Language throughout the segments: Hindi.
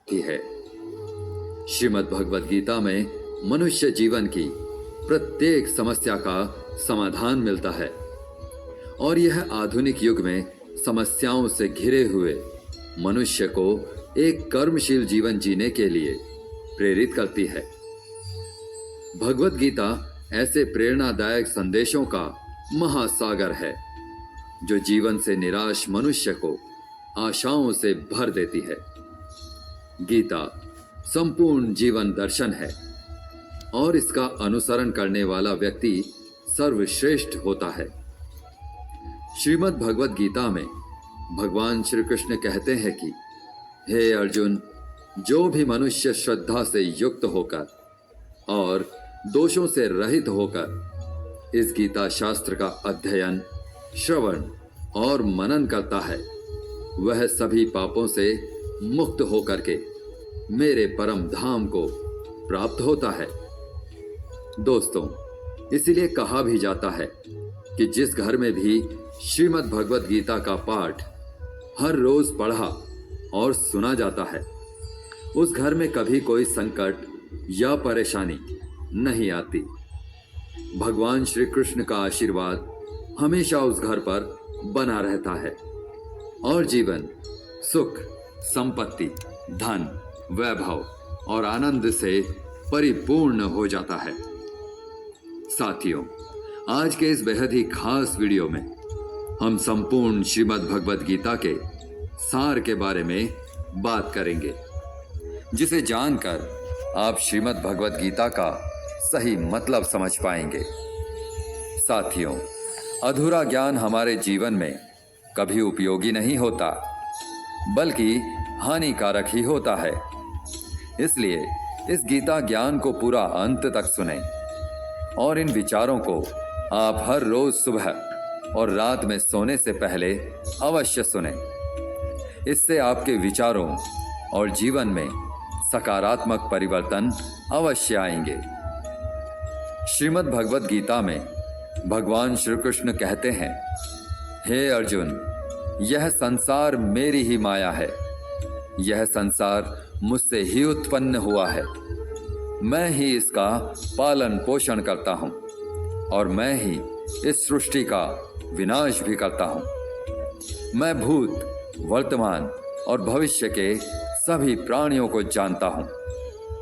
की है। श्रीमद् भगवद गीता में मनुष्य जीवन की प्रत्येक समस्या का समाधान मिलता है और यह आधुनिक युग में समस्याओं से घिरे हुए मनुष्य को एक कर्मशील जीवन जीने के लिए प्रेरित करती है। भगवद गीता ऐसे प्रेरणादायक संदेशों का महासागर है जो जीवन से निराश मनुष्य को आशाओं से भर देती है। गीता संपूर्ण जीवन दर्शन है और इसका अनुसरण करने वाला व्यक्ति सर्वश्रेष्ठ होता है। श्रीमद् भगवद गीता में भगवान श्री कृष्ण कहते हैं कि हे अर्जुन, जो भी मनुष्य श्रद्धा से युक्त होकर और दोषों से रहित होकर इस गीता शास्त्र का अध्ययन, श्रवण और मनन करता है, वह सभी पापों से मुक्त होकर के मेरे परम धाम को प्राप्त होता है। दोस्तों, इसीलिए कहा भी जाता है कि जिस घर में भी श्रीमद् भगवद गीता का पाठ हर रोज पढ़ा और सुना जाता है, उस घर में कभी कोई संकट या परेशानी नहीं आती। भगवान श्री कृष्ण का आशीर्वाद हमेशा उस घर पर बना रहता है और जीवन सुख, संपत्ति, धन, वैभव और आनंद से परिपूर्ण हो जाता है। साथियों, आज के इस बेहद ही खास वीडियो में हम संपूर्ण श्रीमद् भगवद गीता के सार के बारे में बात करेंगे, जिसे जानकर आप श्रीमद् भगवद गीता का सही मतलब समझ पाएंगे। साथियों, अधूरा ज्ञान हमारे जीवन में कभी उपयोगी नहीं होता, बल्कि हानिकारक ही होता है। इसलिए इस गीता ज्ञान को पूरा अंत तक सुनें और इन विचारों को आप हर रोज सुबह और रात में सोने से पहले अवश्य सुनें। इससे आपके विचारों और जीवन में सकारात्मक परिवर्तन अवश्य आएंगे। श्रीमद् भगवद गीता में भगवान श्री कृष्ण कहते हैं, हे अर्जुन, यह संसार मेरी ही माया है। यह संसार मुझसे ही उत्पन्न हुआ है। मैं ही इसका पालन पोषण करता हूँ और मैं ही इस सृष्टि का विनाश भी करता हूँ। मैं भूत, वर्तमान और भविष्य के सभी प्राणियों को जानता हूँ,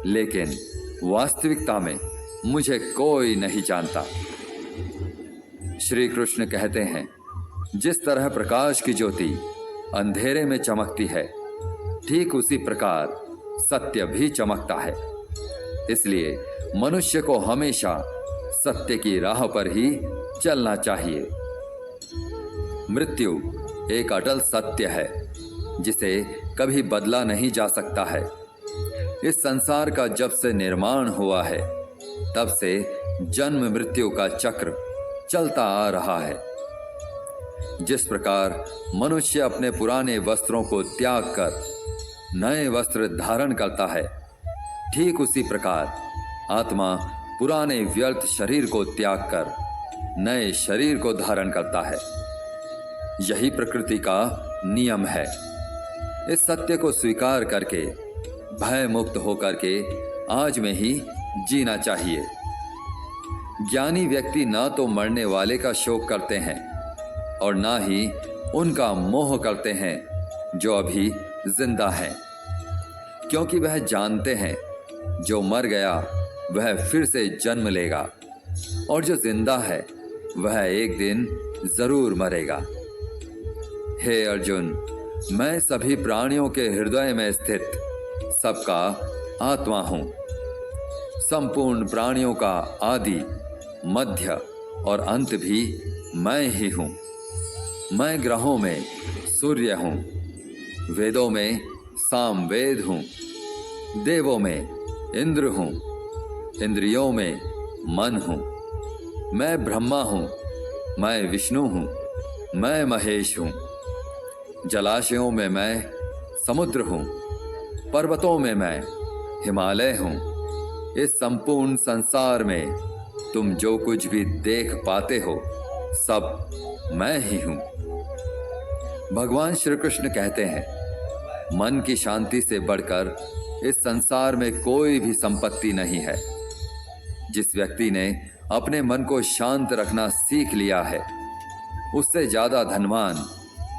लेकिन वास्तविकता में मुझे कोई नहीं जानता। श्री कृष्ण कहते हैं, जिस तरह प्रकाश की ज्योति अंधेरे में चमकती है, ठीक उसी प्रकार सत्य भी चमकता है। इसलिए मनुष्य को हमेशा सत्य की राह पर ही चलना चाहिए। मृत्यु एक अटल सत्य है जिसे कभी बदला नहीं जा सकता है। इस संसार का जब से निर्माण हुआ है, तब से जन्म मृत्यु का चक्र चलता आ रहा है। जिस प्रकार मनुष्य अपने पुराने वस्त्रों को त्याग कर नए वस्त्र धारण करता है, ठीक उसी प्रकार आत्मा पुराने व्यर्थ शरीर को त्याग कर नए शरीर को धारण करता है। यही प्रकृति का नियम है। इस सत्य को स्वीकार करके भय मुक्त होकर के आज में ही जीना चाहिए। ज्ञानी व्यक्ति ना तो मरने वाले का शोक करते हैं और ना ही उनका मोह करते हैं जो अभी जिंदा है, क्योंकि वह जानते हैं जो मर गया वह फिर से जन्म लेगा और जो जिंदा है वह एक दिन जरूर मरेगा। हे अर्जुन, मैं सभी प्राणियों के हृदय में स्थित सबका आत्मा हूँ। संपूर्ण प्राणियों का आदि, मध्य और अंत भी मैं ही हूँ। मैं ग्रहों में सूर्य हूँ, वेदों में सामवेद हूँ, देवों में इंद्र हूँ, इंद्रियों में मन हूँ। मैं ब्रह्मा हूँ, मैं विष्णु हूँ, मैं महेश हूँ। जलाशयों में मैं समुद्र हूँ, पर्वतों में मैं हिमालय हूँ। इस संपूर्ण संसार में तुम जो कुछ भी देख पाते हो सब मैं ही हूँ। भगवान श्री कृष्ण कहते हैं, मन की शांति से बढ़कर इस संसार में कोई भी संपत्ति नहीं है। जिस व्यक्ति ने अपने मन को शांत रखना सीख लिया है, उससे ज्यादा धनवान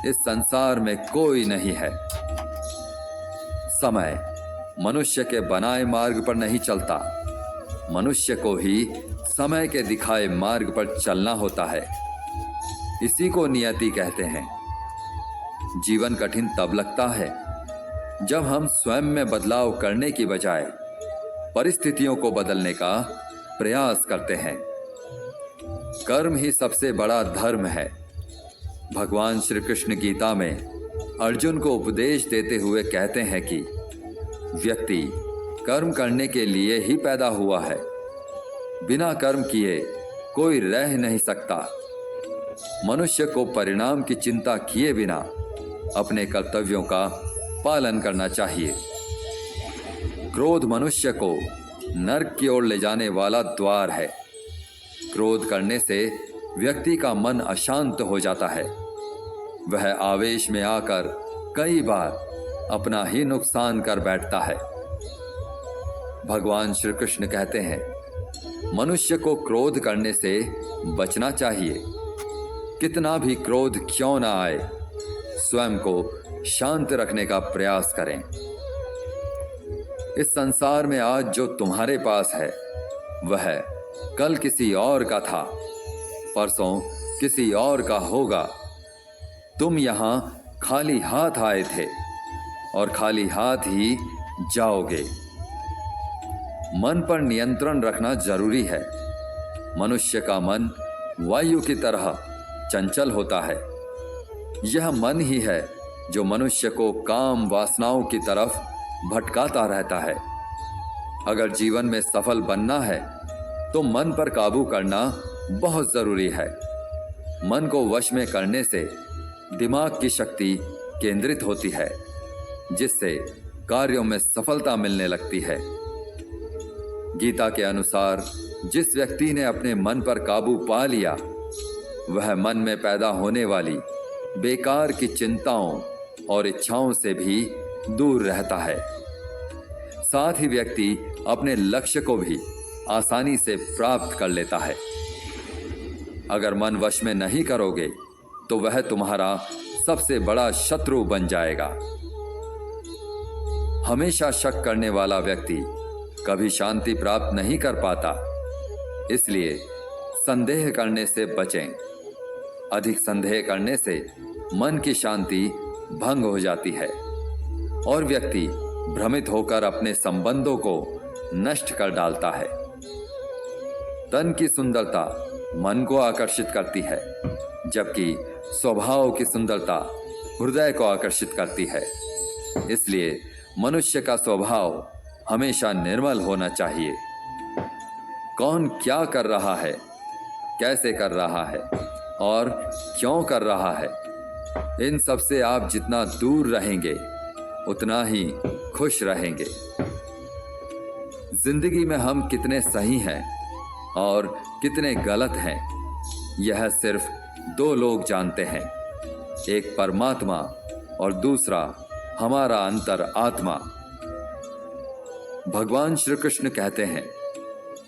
इस संसार में कोई नहीं है। समय मनुष्य के बनाए मार्ग पर नहीं चलता, मनुष्य को ही समय के दिखाए मार्ग पर चलना होता है। इसी को नियति कहते हैं। जीवन कठिन तब लगता है जब हम स्वयं में बदलाव करने की बजाय परिस्थितियों को बदलने का प्रयास करते हैं। कर्म ही सबसे बड़ा धर्म है। भगवान श्री कृष्ण गीता में अर्जुन को उपदेश देते हुए कहते हैं कि व्यक्ति कर्म करने के लिए ही पैदा हुआ है। बिना कर्म किए कोई रह नहीं सकता। मनुष्य को परिणाम की चिंता किए बिना अपने कर्तव्यों का पालन करना चाहिए। क्रोध मनुष्य को नरक की ओर ले जाने वाला द्वार है। क्रोध करने से व्यक्ति का मन अशांत हो जाता है। वह आवेश में आकर कई बार अपना ही नुकसान कर बैठता है। भगवान श्री कृष्ण कहते हैं, मनुष्य को क्रोध करने से बचना चाहिए। कितना भी क्रोध क्यों ना आए, स्वयं को शांत रखने का प्रयास करें। इस संसार में आज जो तुम्हारे पास है वह कल किसी और का था, परसों किसी और का होगा। तुम यहां खाली हाथ आए थे और खाली हाथ ही जाओगे। मन पर नियंत्रण रखना जरूरी है। मनुष्य का मन वायु की तरह चंचल होता है। यह मन ही है जो मनुष्य को काम वासनाओं की तरफ भटकाता रहता है। अगर जीवन में सफल बनना है तो मन पर काबू करना बहुत जरूरी है। मन को वश में करने से दिमाग की शक्ति केंद्रित होती है, जिससे कार्यों में सफलता मिलने लगती है। गीता के अनुसार जिस व्यक्ति ने अपने मन पर काबू पा लिया, वह मन में पैदा होने वाली बेकार की चिंताओं और इच्छाओं से भी दूर रहता है। साथ ही व्यक्ति अपने लक्ष्य को भी आसानी से प्राप्त कर लेता है। अगर मन वश में नहीं करोगे तो वह तुम्हारा सबसे बड़ा शत्रु बन जाएगा। हमेशा शक करने वाला व्यक्ति कभी शांति प्राप्त नहीं कर पाता। इसलिए संदेह करने से बचें। अधिक संदेह करने से मन की शांति भंग हो जाती है और व्यक्ति भ्रमित होकर अपने संबंधों को नष्ट कर डालता है। तन की सुंदरता मन को आकर्षित करती है, जबकि स्वभाव की सुंदरता हृदय को आकर्षित करती है। इसलिए मनुष्य का स्वभाव हमेशा निर्मल होना चाहिए। कौन क्या कर रहा है, कैसे कर रहा है और क्यों कर रहा है, इन सब से आप जितना दूर रहेंगे उतना ही खुश रहेंगे। जिंदगी में हम कितने सही हैं और कितने गलत हैं, यह सिर्फ दो लोग जानते हैं, एक परमात्मा और दूसरा हमारा अंतर आत्मा। भगवान श्री कृष्ण कहते हैं,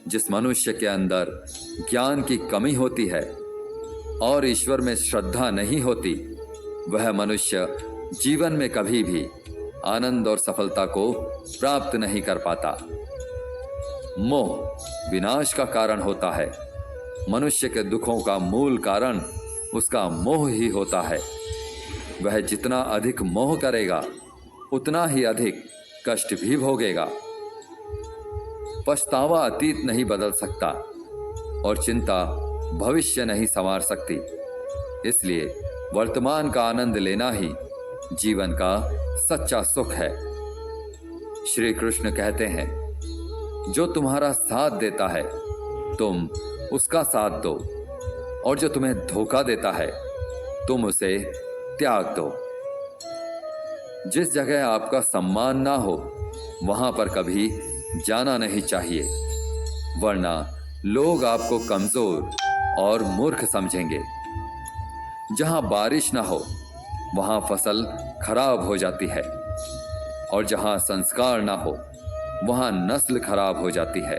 जिस मनुष्य के अंदर ज्ञान की कमी होती है और ईश्वर में श्रद्धा नहीं होती, वह मनुष्य जीवन में कभी भी आनंद और सफलता को प्राप्त नहीं कर पाता। मोह विनाश का कारण होता है। मनुष्य के दुखों का मूल कारण उसका मोह ही होता है। वह जितना अधिक मोह करेगा उतना ही अधिक कष्ट भी भोगेगा। पछतावा अतीत नहीं बदल सकता और चिंता भविष्य नहीं संवार सकती। इसलिए वर्तमान का आनंद लेना ही जीवन का सच्चा सुख है। श्री कृष्ण कहते हैं, जो तुम्हारा साथ देता है तुम उसका साथ दो, और जो तुम्हें धोखा देता है तुम उसे त्याग दो। जिस जगह आपका सम्मान ना हो वहां पर कभी जाना नहीं चाहिए, वरना लोग आपको कमजोर और मूर्ख समझेंगे। जहां बारिश ना हो वहां फसल खराब हो जाती है। और जहां संस्कार ना हो वहां नस्ल खराब हो जाती है।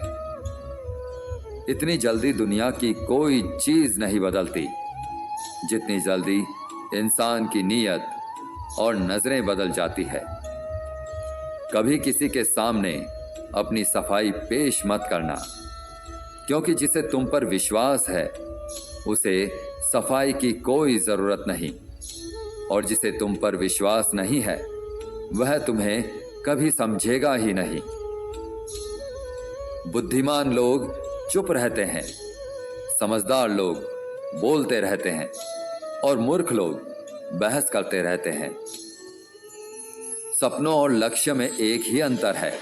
इतनी जल्दी दुनिया की कोई चीज नहीं बदलती जितनी जल्दी इंसान की नीयत और नजरें बदल जाती है। कभी किसी के सामने अपनी सफाई पेश मत करना, क्योंकि जिसे तुम पर विश्वास है उसे सफाई की कोई जरूरत नहीं, और जिसे तुम पर विश्वास नहीं है वह तुम्हें कभी समझेगा ही नहीं। बुद्धिमान लोग चुप रहते हैं, समझदार लोग बोलते रहते हैं और मूर्ख लोग बहस करते रहते हैं। सपनों और लक्ष्य में एक ही अंतर है।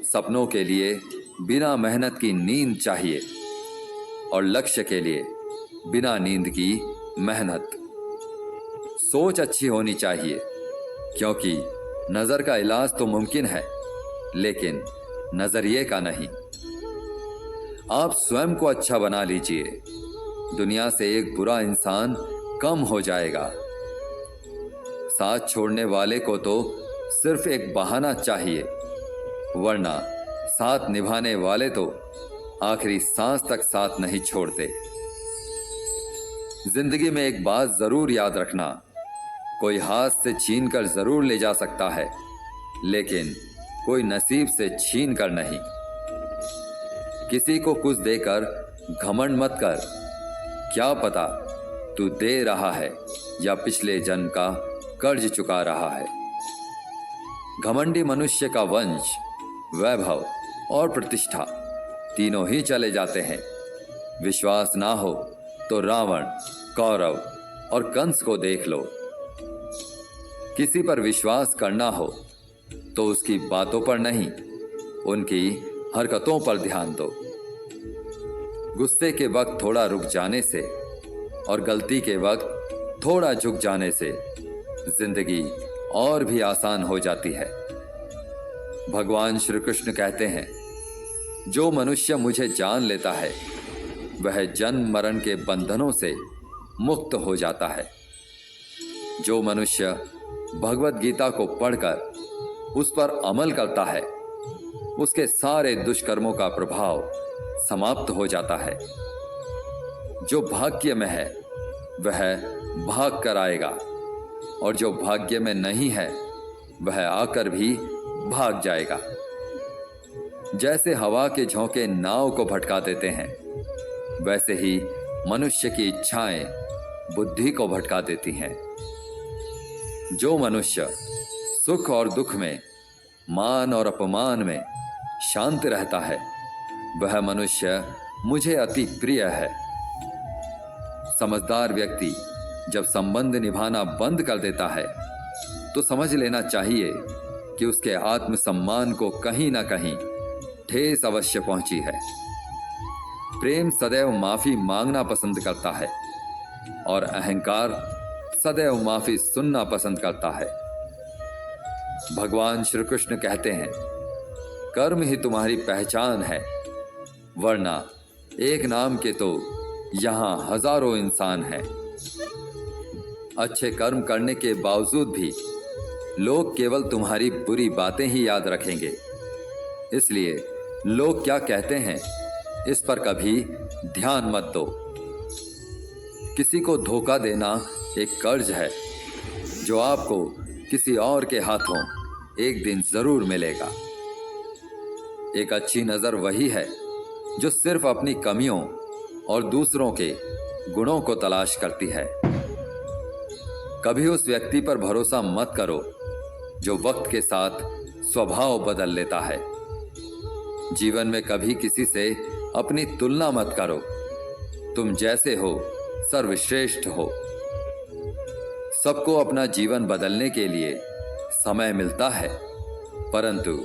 सपनों के लिए बिना मेहनत की नींद चाहिए और लक्ष्य के लिए बिना नींद की मेहनत। सोच अच्छी होनी चाहिए, क्योंकि नजर का इलाज तो मुमकिन है लेकिन नजरिए का नहीं। आप स्वयं को अच्छा बना लीजिए, दुनिया से एक बुरा इंसान कम हो जाएगा। साथ छोड़ने वाले को तो सिर्फ एक बहाना चाहिए, वरना साथ निभाने वाले तो आखिरी सांस तक साथ नहीं छोड़ते। जिंदगी में एक बात जरूर याद रखना, कोई हाथ से छीन कर जरूर ले जा सकता है लेकिन कोई नसीब से छीन कर नहीं। किसी को कुछ देकर घमंड मत कर, क्या पता तू दे रहा है या पिछले जन्म का कर्ज चुका रहा है। घमंडी मनुष्य का वंश, वैभव और प्रतिष्ठा तीनों ही चले जाते हैं। विश्वास ना हो तो रावण, कौरव और कंस को देख लो। किसी पर विश्वास करना हो तो उसकी बातों पर नहीं, उनकी हरकतों पर ध्यान दो। गुस्से के वक्त थोड़ा रुक जाने से और गलती के वक्त थोड़ा झुक जाने से जिंदगी और भी आसान हो जाती है। भगवान श्री कृष्ण कहते हैं, जो मनुष्य मुझे जान लेता है वह जन्म मरण के बंधनों से मुक्त हो जाता है। जो मनुष्य भगवत गीता को पढ़कर उस पर अमल करता है उसके सारे दुष्कर्मों का प्रभाव समाप्त हो जाता है। जो भाग्य में है वह भाग कर आएगा और जो भाग्य में नहीं है वह आकर भी भाग जाएगा। जैसे हवा के झोंके नाव को भटका देते हैं, वैसे ही मनुष्य की इच्छाएं बुद्धि को भटका देती हैं। जो मनुष्य सुख और दुख में, मान और अपमान में शांत रहता है वह मनुष्य मुझे अति प्रिय है। समझदार व्यक्ति जब संबंध निभाना बंद कर देता है तो समझ लेना चाहिए कि उसके आत्मसम्मान को कहीं ना कहीं ठेस अवश्य पहुंची है। प्रेम सदैव माफी मांगना पसंद करता है और अहंकार सदैव माफी सुनना पसंद करता है। भगवान श्री कृष्ण कहते हैं, कर्म ही तुम्हारी पहचान है, वरना एक नाम के तो यहां हजारों इंसान हैं। अच्छे कर्म करने के बावजूद भी लोग केवल तुम्हारी बुरी बातें ही याद रखेंगे। इसलिए लोग क्या कहते हैं इस पर कभी ध्यान मत दो। किसी को धोखा देना एक कर्ज है जो आपको किसी और के हाथों एक दिन जरूर मिलेगा। एक अच्छी नजर वही है जो सिर्फ अपनी कमियों और दूसरों के गुणों को तलाश करती है। कभी उस व्यक्ति पर भरोसा मत करो जो वक्त के साथ स्वभाव बदल लेता है। जीवन में कभी किसी से अपनी तुलना मत करो। तुम जैसे हो सर्वश्रेष्ठ हो। सबको अपना जीवन बदलने के लिए समय मिलता है, परंतु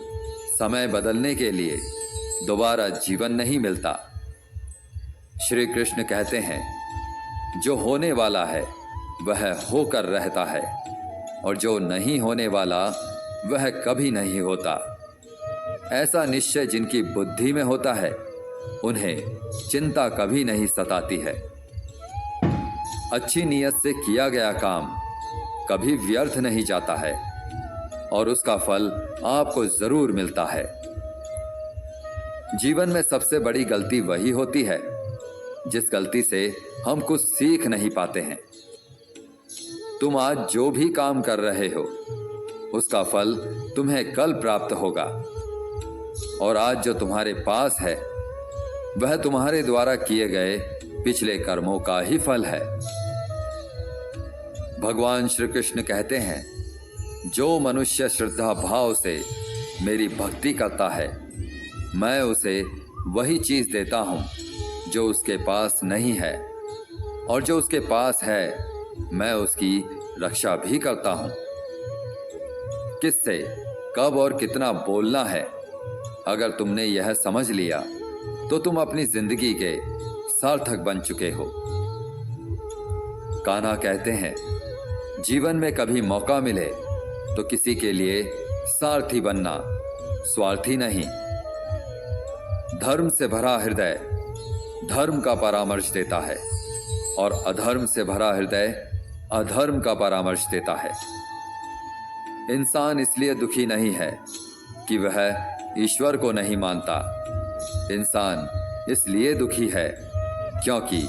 समय बदलने के लिए दोबारा जीवन नहीं मिलता। श्री कृष्ण कहते हैं, जो होने वाला है वह होकर रहता है और जो नहीं होने वाला वह कभी नहीं होता। ऐसा निश्चय जिनकी बुद्धि में होता है उन्हें चिंता कभी नहीं सताती है। अच्छी नीयत से किया गया काम कभी व्यर्थ नहीं जाता है। और उसका फल आपको जरूर मिलता है। जीवन में सबसे बड़ी गलती वही होती है जिस गलती से हम कुछ सीख नहीं पाते हैं। तुम आज जो भी काम कर रहे हो उसका फल तुम्हें कल प्राप्त होगा, और आज जो तुम्हारे पास है वह तुम्हारे द्वारा किए गए पिछले कर्मों का ही फल है। भगवान श्री कृष्ण कहते हैं, जो मनुष्य श्रद्धा भाव से मेरी भक्ति करता है मैं उसे वही चीज देता हूं जो उसके पास नहीं है, और जो उसके पास है मैं उसकी रक्षा भी करता हूं। किससे कब और कितना बोलना है, अगर तुमने यह समझ लिया तो तुम अपनी जिंदगी के सार्थक बन चुके हो। कान्हा कहते हैं, जीवन में कभी मौका मिले तो किसी के लिए सारथी बनना, स्वार्थी नहीं। धर्म से भरा हृदय धर्म का परामर्श देता है, और अधर्म से भरा हृदय अधर्म का परामर्श देता है। इंसान इसलिए दुखी नहीं है कि वह ईश्वर को नहीं मानता। इंसान इसलिए दुखी है क्योंकि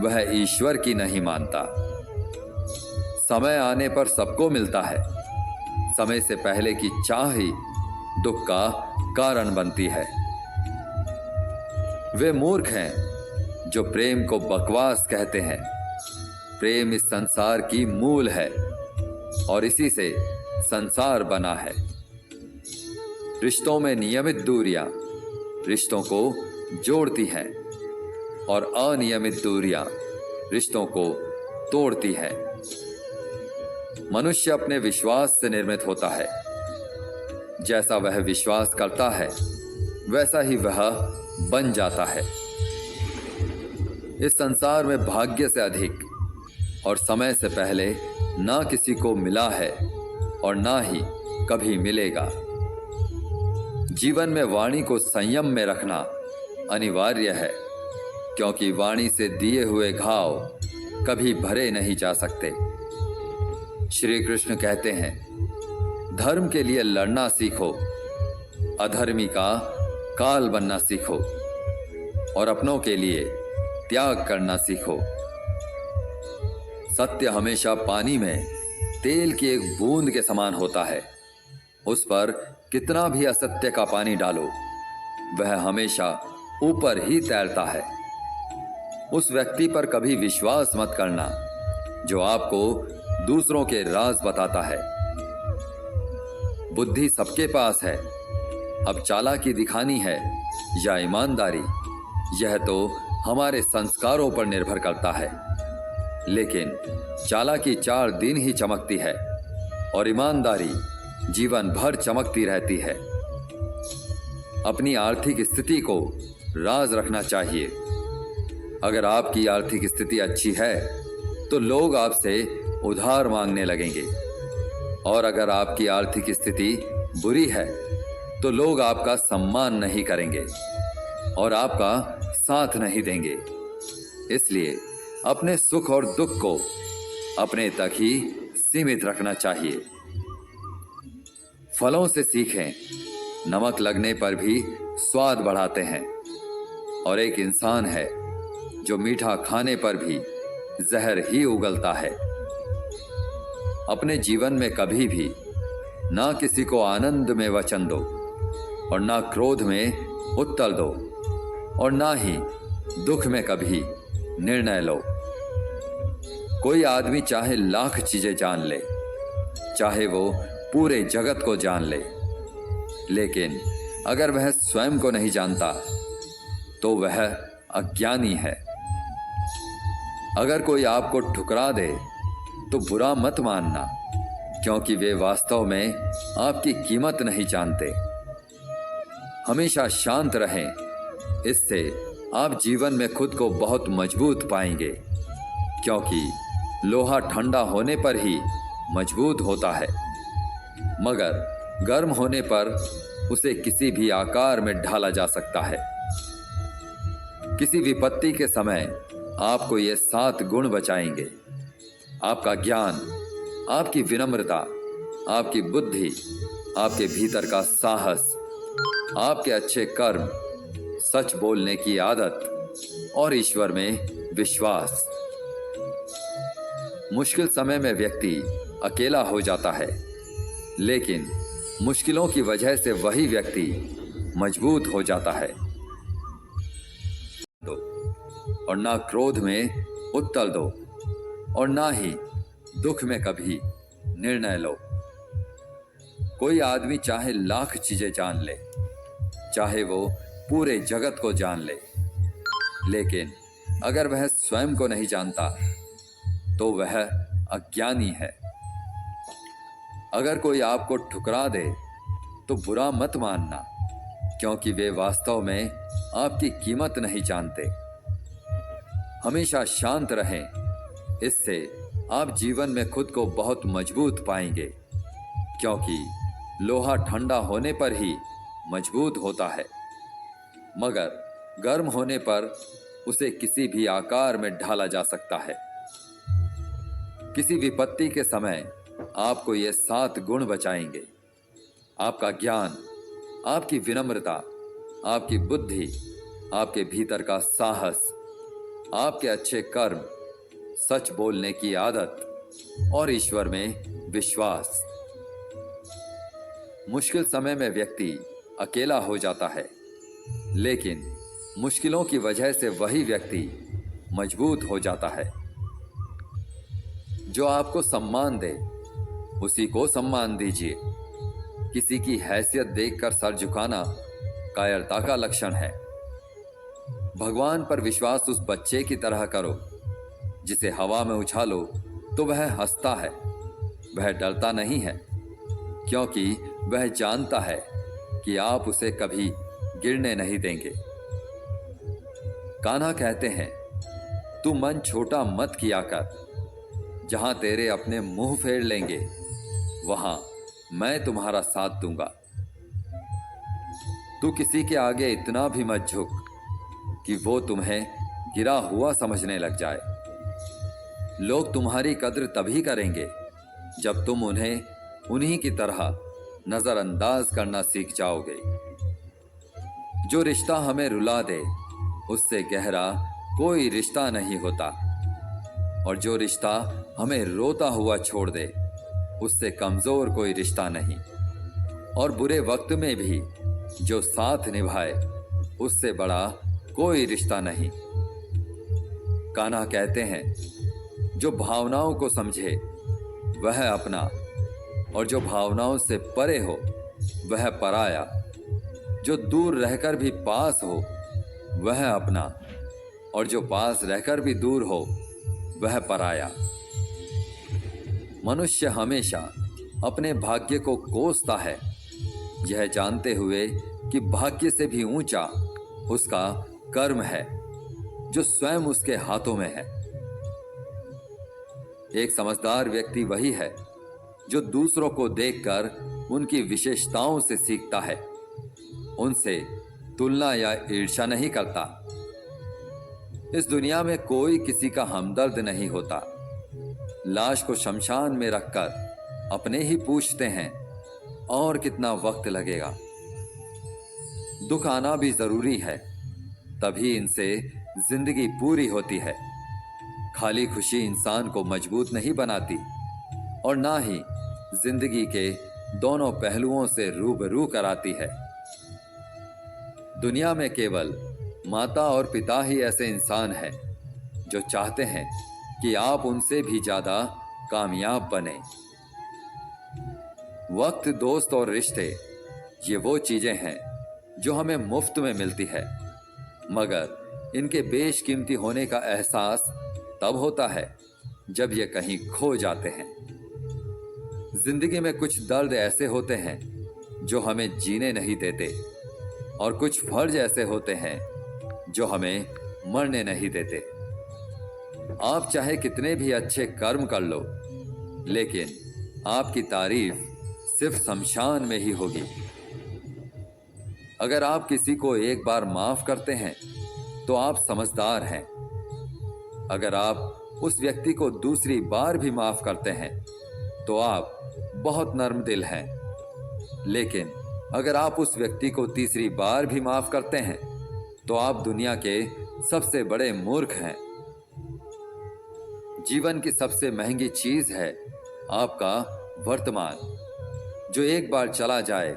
वह ईश्वर की नहीं मानता। समय आने पर सबको मिलता है, समय से पहले की चाह ही दुख का कारण बनती है। वे मूर्ख हैं जो प्रेम को बकवास कहते हैं। प्रेम इस संसार की मूल है और इसी से संसार बना है। रिश्तों में नियमित दूरियां रिश्तों को जोड़ती हैं और अनियमित दूरियां रिश्तों को तोड़ती हैं। मनुष्य अपने विश्वास से निर्मित होता है। जैसा वह विश्वास करता है वैसा ही वह बन जाता है। इस संसार में भाग्य से अधिक और समय से पहले ना किसी को मिला है और ना ही कभी मिलेगा। जीवन में वाणी को संयम में रखना अनिवार्य है, क्योंकि वाणी से दिए हुए घाव कभी भरे नहीं जा सकते। श्री कृष्ण कहते हैं, धर्म के लिए लड़ना सीखो, अधर्मी का काल बनना सीखो, और अपनों के लिए त्याग करना सीखो। सत्य हमेशा पानी में तेल की एक बूंद के समान होता है। उस पर कितना भी असत्य का पानी डालो वह हमेशा ऊपर ही तैरता है। उस व्यक्ति पर कभी विश्वास मत करना जो आपको दूसरों के राज बताता है। बुद्धि सबके पास है, अब चालाकी दिखानी है या ईमानदारी यह तो हमारे संस्कारों पर निर्भर करता है। लेकिन चालाकी 4 दिन ही चमकती है और ईमानदारी जीवन भर चमकती रहती है। अपनी आर्थिक स्थिति को राज रखना चाहिए। अगर आपकी आर्थिक स्थिति अच्छी है तो लोग आपसे उधार मांगने लगेंगे, और अगर आपकी आर्थिक स्थिति बुरी है तो लोग आपका सम्मान नहीं करेंगे और आपका साथ नहीं देंगे। इसलिए अपने सुख और दुख को अपने तक ही सीमित रखना चाहिए। फलों से सीखें, नमक लगने पर भी स्वाद बढ़ाते हैं, और एक इंसान है जो मीठा खाने पर भी जहर ही उगलता है। अपने जीवन में कभी भी ना किसी को आनंद में वचन दो और ना क्रोध में उत्तर दो, और ना ही दुख में कभी निर्णय लो। कोई आदमी चाहे लाख चीजें जान ले, चाहे वो पूरे जगत को जान ले, लेकिन अगर वह स्वयं को नहीं जानता तो वह अज्ञानी है। अगर कोई आपको ठुकरा दे तो बुरा मत मानना, क्योंकि वे वास्तव में आपकी कीमत नहीं जानते। हमेशा शांत रहें, इससे आप जीवन में खुद को बहुत मजबूत पाएंगे, क्योंकि लोहा ठंडा होने पर ही मजबूत होता है, मगर गर्म होने पर उसे किसी भी आकार में ढाला जा सकता है। किसी विपत्ति के समय आपको ये 7 गुण बचाएंगे: आपका ज्ञान, आपकी विनम्रता, आपकी बुद्धि, आपके भीतर का साहस, आपके अच्छे कर्म, सच बोलने की आदत और ईश्वर में विश्वास। मुश्किल समय में व्यक्ति अकेला हो जाता है, लेकिन मुश्किलों की वजह से वही व्यक्ति मजबूत हो जाता है। और ना क्रोध में उत्तर दो और ना ही दुख में कभी निर्णय लो। कोई आदमी चाहे लाख चीजें जान ले, चाहे वो पूरे जगत को जान ले, लेकिन अगर वह स्वयं को नहीं जानता तो वह अज्ञानी है। अगर कोई आपको ठुकरा दे तो बुरा मत मानना, क्योंकि वे वास्तव में आपकी कीमत नहीं जानते। हमेशा शांत रहें, इससे आप जीवन में खुद को बहुत मजबूत पाएंगे, क्योंकि लोहा ठंडा होने पर ही मजबूत होता है, मगर गर्म होने पर उसे किसी भी आकार में ढाला जा सकता है। किसी विपत्ति के समय आपको ये 7 गुण बचाएंगे: आपका ज्ञान, आपकी विनम्रता, आपकी बुद्धि, आपके भीतर का साहस, आपके अच्छे कर्म, सच बोलने की आदत और ईश्वर में विश्वास। मुश्किल समय में व्यक्ति अकेला हो जाता है, लेकिन मुश्किलों की वजह से वही व्यक्ति मजबूत हो जाता है। जो आपको सम्मान दे उसी को सम्मान दीजिए। किसी की हैसियत देखकर सर झुकाना कायरता का लक्षण है। भगवान पर विश्वास उस बच्चे की तरह करो जिसे हवा में उछालो तो वह हंसता है। वह डरता नहीं है, क्योंकि वह जानता है कि आप उसे कभी गिरने नहीं देंगे। कान्हा कहते हैं, तू मन छोटा मत किया कर, जहां तेरे अपने मुंह फेर लेंगे वहां मैं तुम्हारा साथ दूंगा। तू किसी के आगे इतना भी मत झुक कि वो तुम्हें गिरा हुआ समझने लग जाए। लोग तुम्हारी कद्र तभी करेंगे जब तुम उन्हें उन्हीं की तरह नजरअंदाज करना सीख जाओगे। जो रिश्ता हमें रुला दे उससे गहरा कोई रिश्ता नहीं होता, और जो रिश्ता हमें रोता हुआ छोड़ दे उससे कमजोर कोई रिश्ता नहीं। और बुरे वक्त में भी जो साथ निभाए उससे बड़ा कोई रिश्ता नहीं। कान्हा कहते हैं, जो भावनाओं को समझे वह अपना, और जो भावनाओं से परे हो वह पराया। जो दूर रहकर भी पास हो वह अपना, और जो पास रहकर भी दूर हो वह पराया। मनुष्य हमेशा अपने भाग्य को कोसता है, यह जानते हुए कि भाग्य से भी ऊंचा उसका कर्म है जो स्वयं उसके हाथों में है। एक समझदार व्यक्ति वही है जो दूसरों को देखकर उनकी विशेषताओं से सीखता है, उनसे तुलना या ईर्ष्या नहीं करता। इस दुनिया में कोई किसी का हमदर्द नहीं होता। लाश को शमशान में रखकर अपने ही पूछते हैं, और कितना वक्त लगेगा। दुख आना भी जरूरी है, तभी इनसे जिंदगी पूरी होती है। खाली खुशी इंसान को मजबूत नहीं बनाती, और ना ही जिंदगी के दोनों पहलुओं से रूबरू कराती है। दुनिया में केवल माता और पिता ही ऐसे इंसान हैं जो चाहते हैं कि आप उनसे भी ज्यादा कामयाब बने। वक्त, दोस्त और रिश्ते ये वो चीजें हैं जो हमें मुफ्त में मिलती है, मगर इनके बेशकीमती होने का एहसास तब होता है जब ये कहीं खो जाते हैं। जिंदगी में कुछ दर्द ऐसे होते हैं जो हमें जीने नहीं देते, और कुछ फर्ज ऐसे होते हैं जो हमें मरने नहीं देते। आप चाहे कितने भी अच्छे कर्म कर लो, लेकिन आपकी तारीफ सिर्फ शमशान में ही होगी। अगर आप किसी को एक बार माफ करते हैं तो आप समझदार हैं। अगर आप उस व्यक्ति को दूसरी बार भी माफ करते हैं तो आप बहुत नर्म दिल हैं, लेकिन अगर आप उस व्यक्ति को तीसरी बार भी माफ करते हैं तो आप दुनिया के सबसे बड़े मूर्ख हैं। जीवन की सबसे महंगी चीज है आपका वर्तमान, जो एक बार चला जाए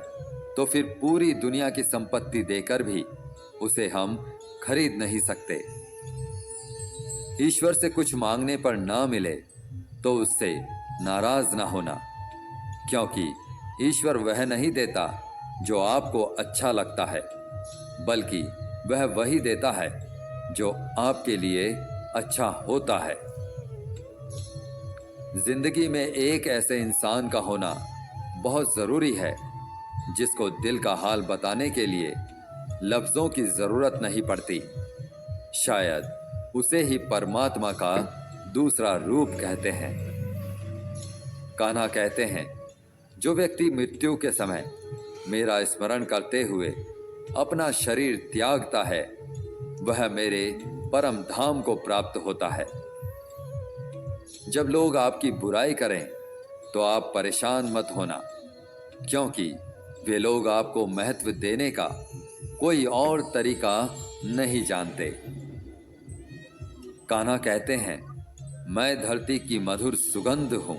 तो फिर पूरी दुनिया की संपत्ति देकर भी उसे हम खरीद नहीं सकते। ईश्वर से कुछ मांगने पर ना मिले तो उससे नाराज ना होना, क्योंकि ईश्वर वह नहीं देता जो आपको अच्छा लगता है, बल्कि वह वही देता है जो आपके लिए अच्छा होता है। जिंदगी में एक ऐसे इंसान का होना बहुत जरूरी है जिसको दिल का हाल बताने के लिए लफ्जों की जरूरत नहीं पड़ती। शायद उसे ही परमात्मा का दूसरा रूप कहते हैं। कान्हा कहते हैं, जो व्यक्ति मृत्यु के समय मेरा स्मरण करते हुए अपना शरीर त्यागता है वह मेरे परम धाम को प्राप्त होता है। जब लोग आपकी बुराई करें तो आप परेशान मत होना, क्योंकि वे लोग आपको महत्व देने का कोई और तरीका नहीं जानते। कान्हा कहते हैं, मैं धरती की मधुर सुगंध हूं,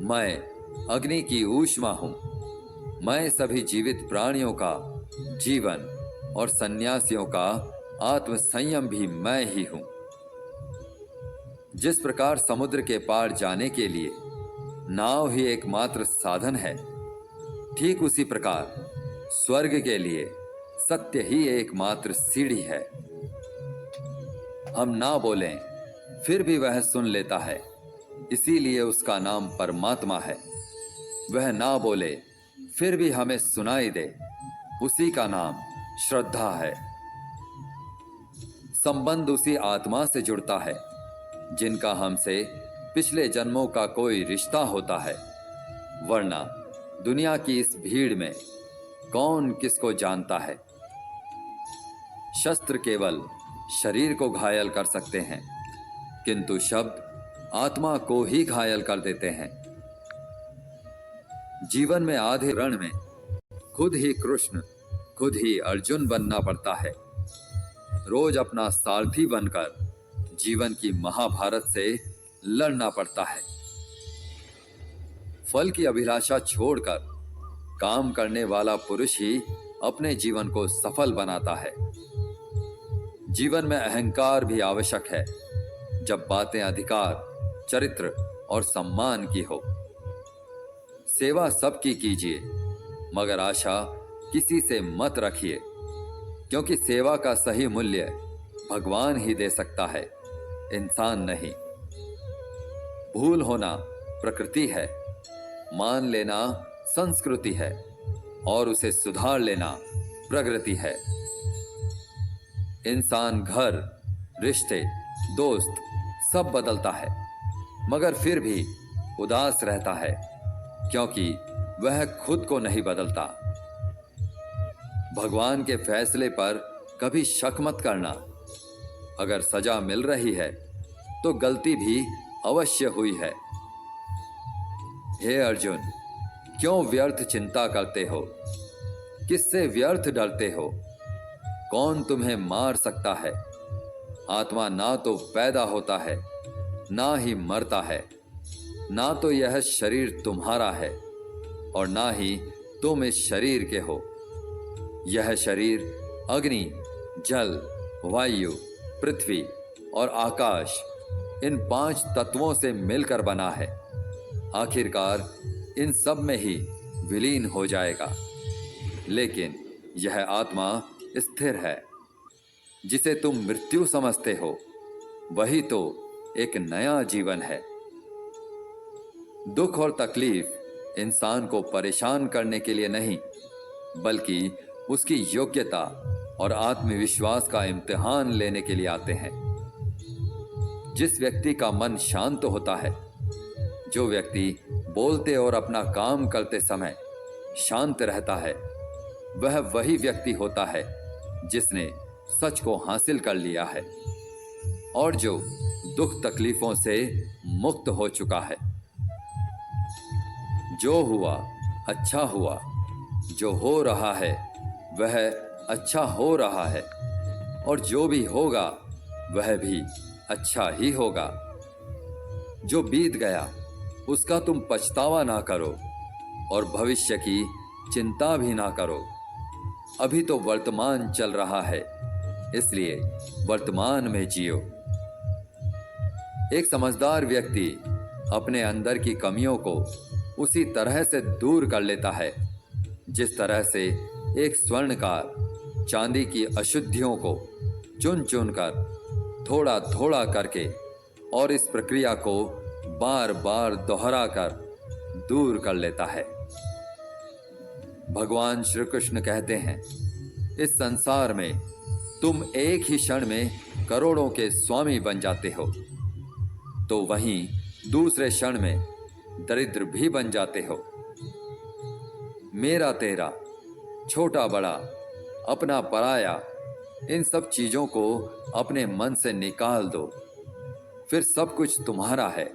मैं अग्नि की ऊष्मा हूं, मैं सभी जीवित प्राणियों का जीवन और सन्यासियों का आत्म संयम भी मैं ही हूं। जिस प्रकार समुद्र के पार जाने के लिए नाव ही एकमात्र साधन है, ठीक उसी प्रकार स्वर्ग के लिए सत्य ही एकमात्र सीढ़ी है। हम ना बोलें फिर भी वह सुन लेता है, इसीलिए उसका नाम परमात्मा है। वह ना बोले फिर भी हमें सुनाई दे, उसी का नाम श्रद्धा है। संबंध उसी आत्मा से जुड़ता है जिनका हमसे पिछले जन्मों का कोई रिश्ता होता है, वरना दुनिया की इस भीड़ में कौन किसको जानता है। शस्त्र केवल शरीर को घायल कर सकते हैं, किंतु शब्द आत्मा को ही घायल कर देते हैं। जीवन में आधे रण में खुद ही कृष्ण, खुद ही अर्जुन बनना पड़ता है। रोज अपना सारथी बनकर जीवन की महाभारत से लड़ना पड़ता है। फल की अभिलाषा छोड़कर काम करने वाला पुरुष ही अपने जीवन को सफल बनाता है। जीवन में अहंकार भी आवश्यक है जब बातें अधिकार, चरित्र और सम्मान की हो। सेवा सबकी कीजिए, मगर आशा किसी से मत रखिए, क्योंकि सेवा का सही मूल्य भगवान ही दे सकता है, इंसान नहीं। भूल होना प्रकृति है, मान लेना संस्कृति है और उसे सुधार लेना प्रगति है। इंसान घर, रिश्ते, दोस्त सब बदलता है, मगर फिर भी उदास रहता है, क्योंकि वह खुद को नहीं बदलता। भगवान के फैसले पर कभी शक मत करना। अगर सजा मिल रही है तो गलती भी अवश्य हुई है। हे अर्जुन, क्यों व्यर्थ चिंता करते हो? किससे व्यर्थ डरते हो? कौन तुम्हें मार सकता है? आत्मा ना तो पैदा होता है, ना ही मरता है। ना तो यह शरीर तुम्हारा है और ना ही तुम इस शरीर के हो। यह शरीर अग्नि, जल, वायु, पृथ्वी और आकाश, इन 5 तत्वों से मिलकर बना है। आखिरकार इन सब में ही विलीन हो जाएगा। लेकिन यह आत्मा स्थिर है। जिसे तुम मृत्यु समझते हो वही तो एक नया जीवन है। दुख और तकलीफ इंसान को परेशान करने के लिए नहीं, बल्कि उसकी योग्यता और आत्मविश्वास का इम्तिहान लेने के लिए आते हैं। जिस व्यक्ति का मन शांत होता है, जो व्यक्ति बोलते और अपना काम करते समय शांत रहता है, वह वही व्यक्ति होता है जिसने सच को हासिल कर लिया है और जो दुख तकलीफों से मुक्त हो चुका है। जो हुआ अच्छा हुआ, जो हो रहा है वह अच्छा हो रहा है, और जो भी होगा वह भी अच्छा ही होगा। जो बीत गया उसका तुम पछतावा ना करो और भविष्य की चिंता भी ना करो। अभी तो वर्तमान चल रहा है, इसलिए वर्तमान में जियो। एक समझदार व्यक्ति अपने अंदर की कमियों को उसी तरह से दूर कर लेता है जिस तरह से एक स्वर्णकार चांदी की अशुद्धियों को चुन चुन कर थोड़ा थोड़ा करके और इस प्रक्रिया को बार बार दोहरा कर दूर कर लेता है। भगवान श्री कृष्ण कहते हैं, इस संसार में तुम एक ही क्षण में करोड़ों के स्वामी बन जाते हो, तो वहीं दूसरे क्षण में दरिद्र भी बन जाते हो। मेरा तेरा, छोटा बड़ा, अपना पराया, इन सब चीजों को अपने मन से निकाल दो, फिर सब कुछ तुम्हारा है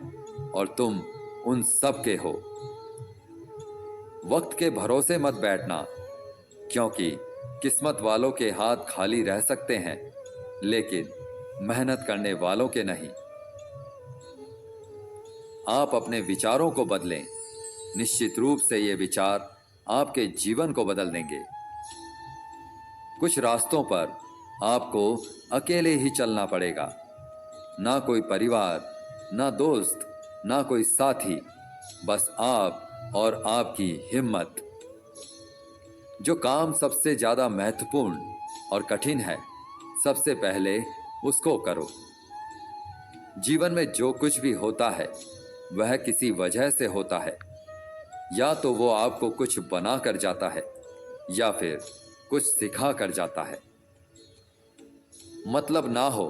और तुम उन सब के हो। वक्त के भरोसे मत बैठना, क्योंकि किस्मत वालों के हाथ खाली रह सकते हैं, लेकिन मेहनत करने वालों के नहीं। आप अपने विचारों को बदलें, निश्चित रूप से ये विचार आपके जीवन को बदल देंगे। कुछ रास्तों पर आपको अकेले ही चलना पड़ेगा, ना कोई परिवार, ना दोस्त, ना कोई साथी, बस आप और आपकी हिम्मत। जो काम सबसे ज्यादा महत्वपूर्ण और कठिन है, सबसे पहले उसको करो। जीवन में जो कुछ भी होता है वह किसी वजह से होता है। या तो वो आपको कुछ बना कर जाता है या फिर कुछ सिखा कर जाता है। मतलब ना हो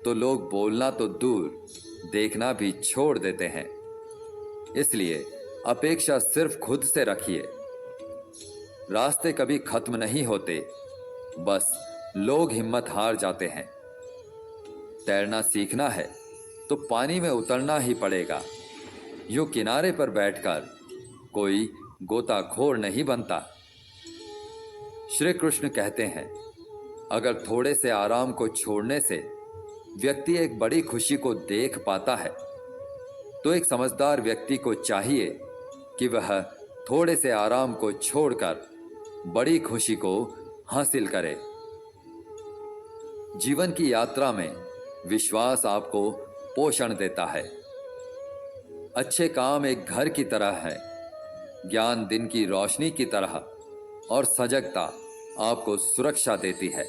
तो लोग बोलना तो दूर, देखना भी छोड़ देते हैं। इसलिए अपेक्षा सिर्फ खुद से रखिए। रास्ते कभी खत्म नहीं होते, बस लोग हिम्मत हार जाते हैं। तैरना सीखना है तो पानी में उतरना ही पड़ेगा। यूं किनारे पर बैठकर कोई गोताखोर नहीं बनता। श्री कृष्ण कहते हैं, अगर थोड़े से आराम को छोड़ने से व्यक्ति एक बड़ी खुशी को देख पाता है, तो एक समझदार व्यक्ति को चाहिए कि वह थोड़े से आराम को छोड़कर बड़ी खुशी को हासिल करे। जीवन की यात्रा में विश्वास आपको पोषण देता है। अच्छे काम एक घर की तरह है, ज्ञान दिन की रोशनी की तरह, और सजगता आपको सुरक्षा देती है।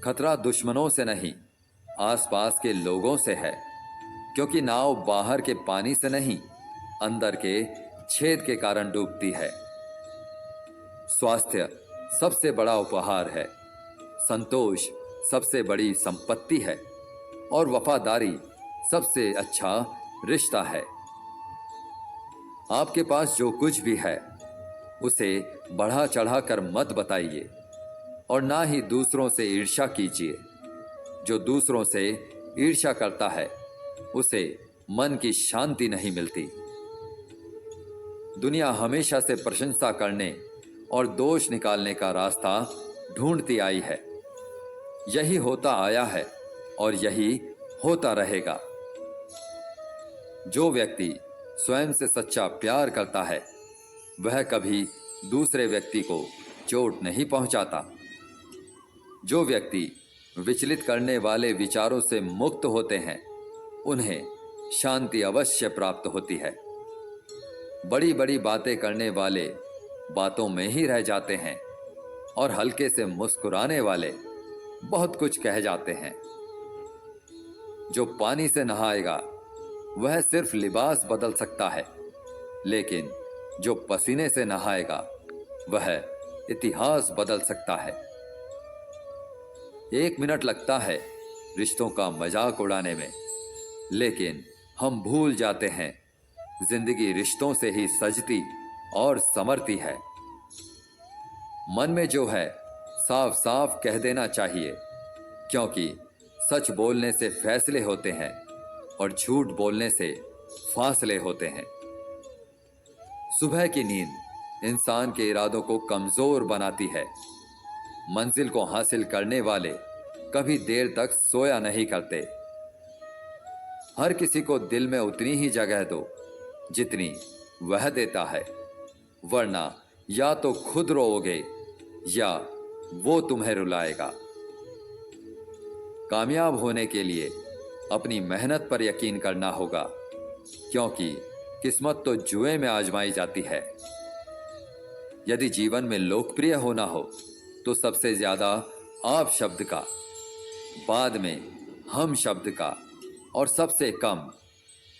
खतरा दुश्मनों से नहीं, आसपास के लोगों से है, क्योंकि नाव बाहर के पानी से नहीं, अंदर के छेद के कारण डूबती है। स्वास्थ्य सबसे बड़ा उपहार है, संतोष सबसे बड़ी संपत्ति है, और वफादारी सबसे अच्छा रिश्ता है। आपके पास जो कुछ भी है उसे बढ़ा चढ़ा कर मत बताइए, और ना ही दूसरों से ईर्ष्या कीजिए। जो दूसरों से ईर्ष्या करता है उसे मन की शांति नहीं मिलती। दुनिया हमेशा से प्रशंसा करने और दोष निकालने का रास्ता ढूंढती आई है। यही होता आया है और यही होता रहेगा। जो व्यक्ति स्वयं से सच्चा प्यार करता है वह कभी दूसरे व्यक्ति को चोट नहीं पहुंचाता। जो व्यक्ति विचलित करने वाले विचारों से मुक्त होते हैं उन्हें शांति अवश्य प्राप्त होती है। बड़ी बड़ी बातें करने वाले बातों में ही रह जाते हैं, और हल्के से मुस्कुराने वाले बहुत कुछ कह जाते हैं। जो पानी से नहाएगा वह सिर्फ लिबास बदल सकता है, लेकिन जो पसीने से नहाएगा वह इतिहास बदल सकता है। 1 मिनट लगता है रिश्तों का मजाक उड़ाने में, लेकिन हम भूल जाते हैं जिंदगी रिश्तों से ही सजती और संवरती है। मन में जो है साफ साफ कह देना चाहिए, क्योंकि सच बोलने से फैसले होते हैं और झूठ बोलने से फासले होते हैं। सुबह की नींद इंसान के इरादों को कमजोर बनाती है। मंजिल को हासिल करने वाले कभी देर तक सोया नहीं करते। हर किसी को दिल में उतनी ही जगह दो जितनी वह देता है, वरना या तो खुद रोओगे या वो तुम्हें रुलाएगा। कामयाब होने के लिए अपनी मेहनत पर यकीन करना होगा, क्योंकि किस्मत तो जुए में आजमाई जाती है। यदि जीवन में लोकप्रिय होना हो तो सबसे ज्यादा आप शब्द का, बाद में हम शब्द का और सबसे कम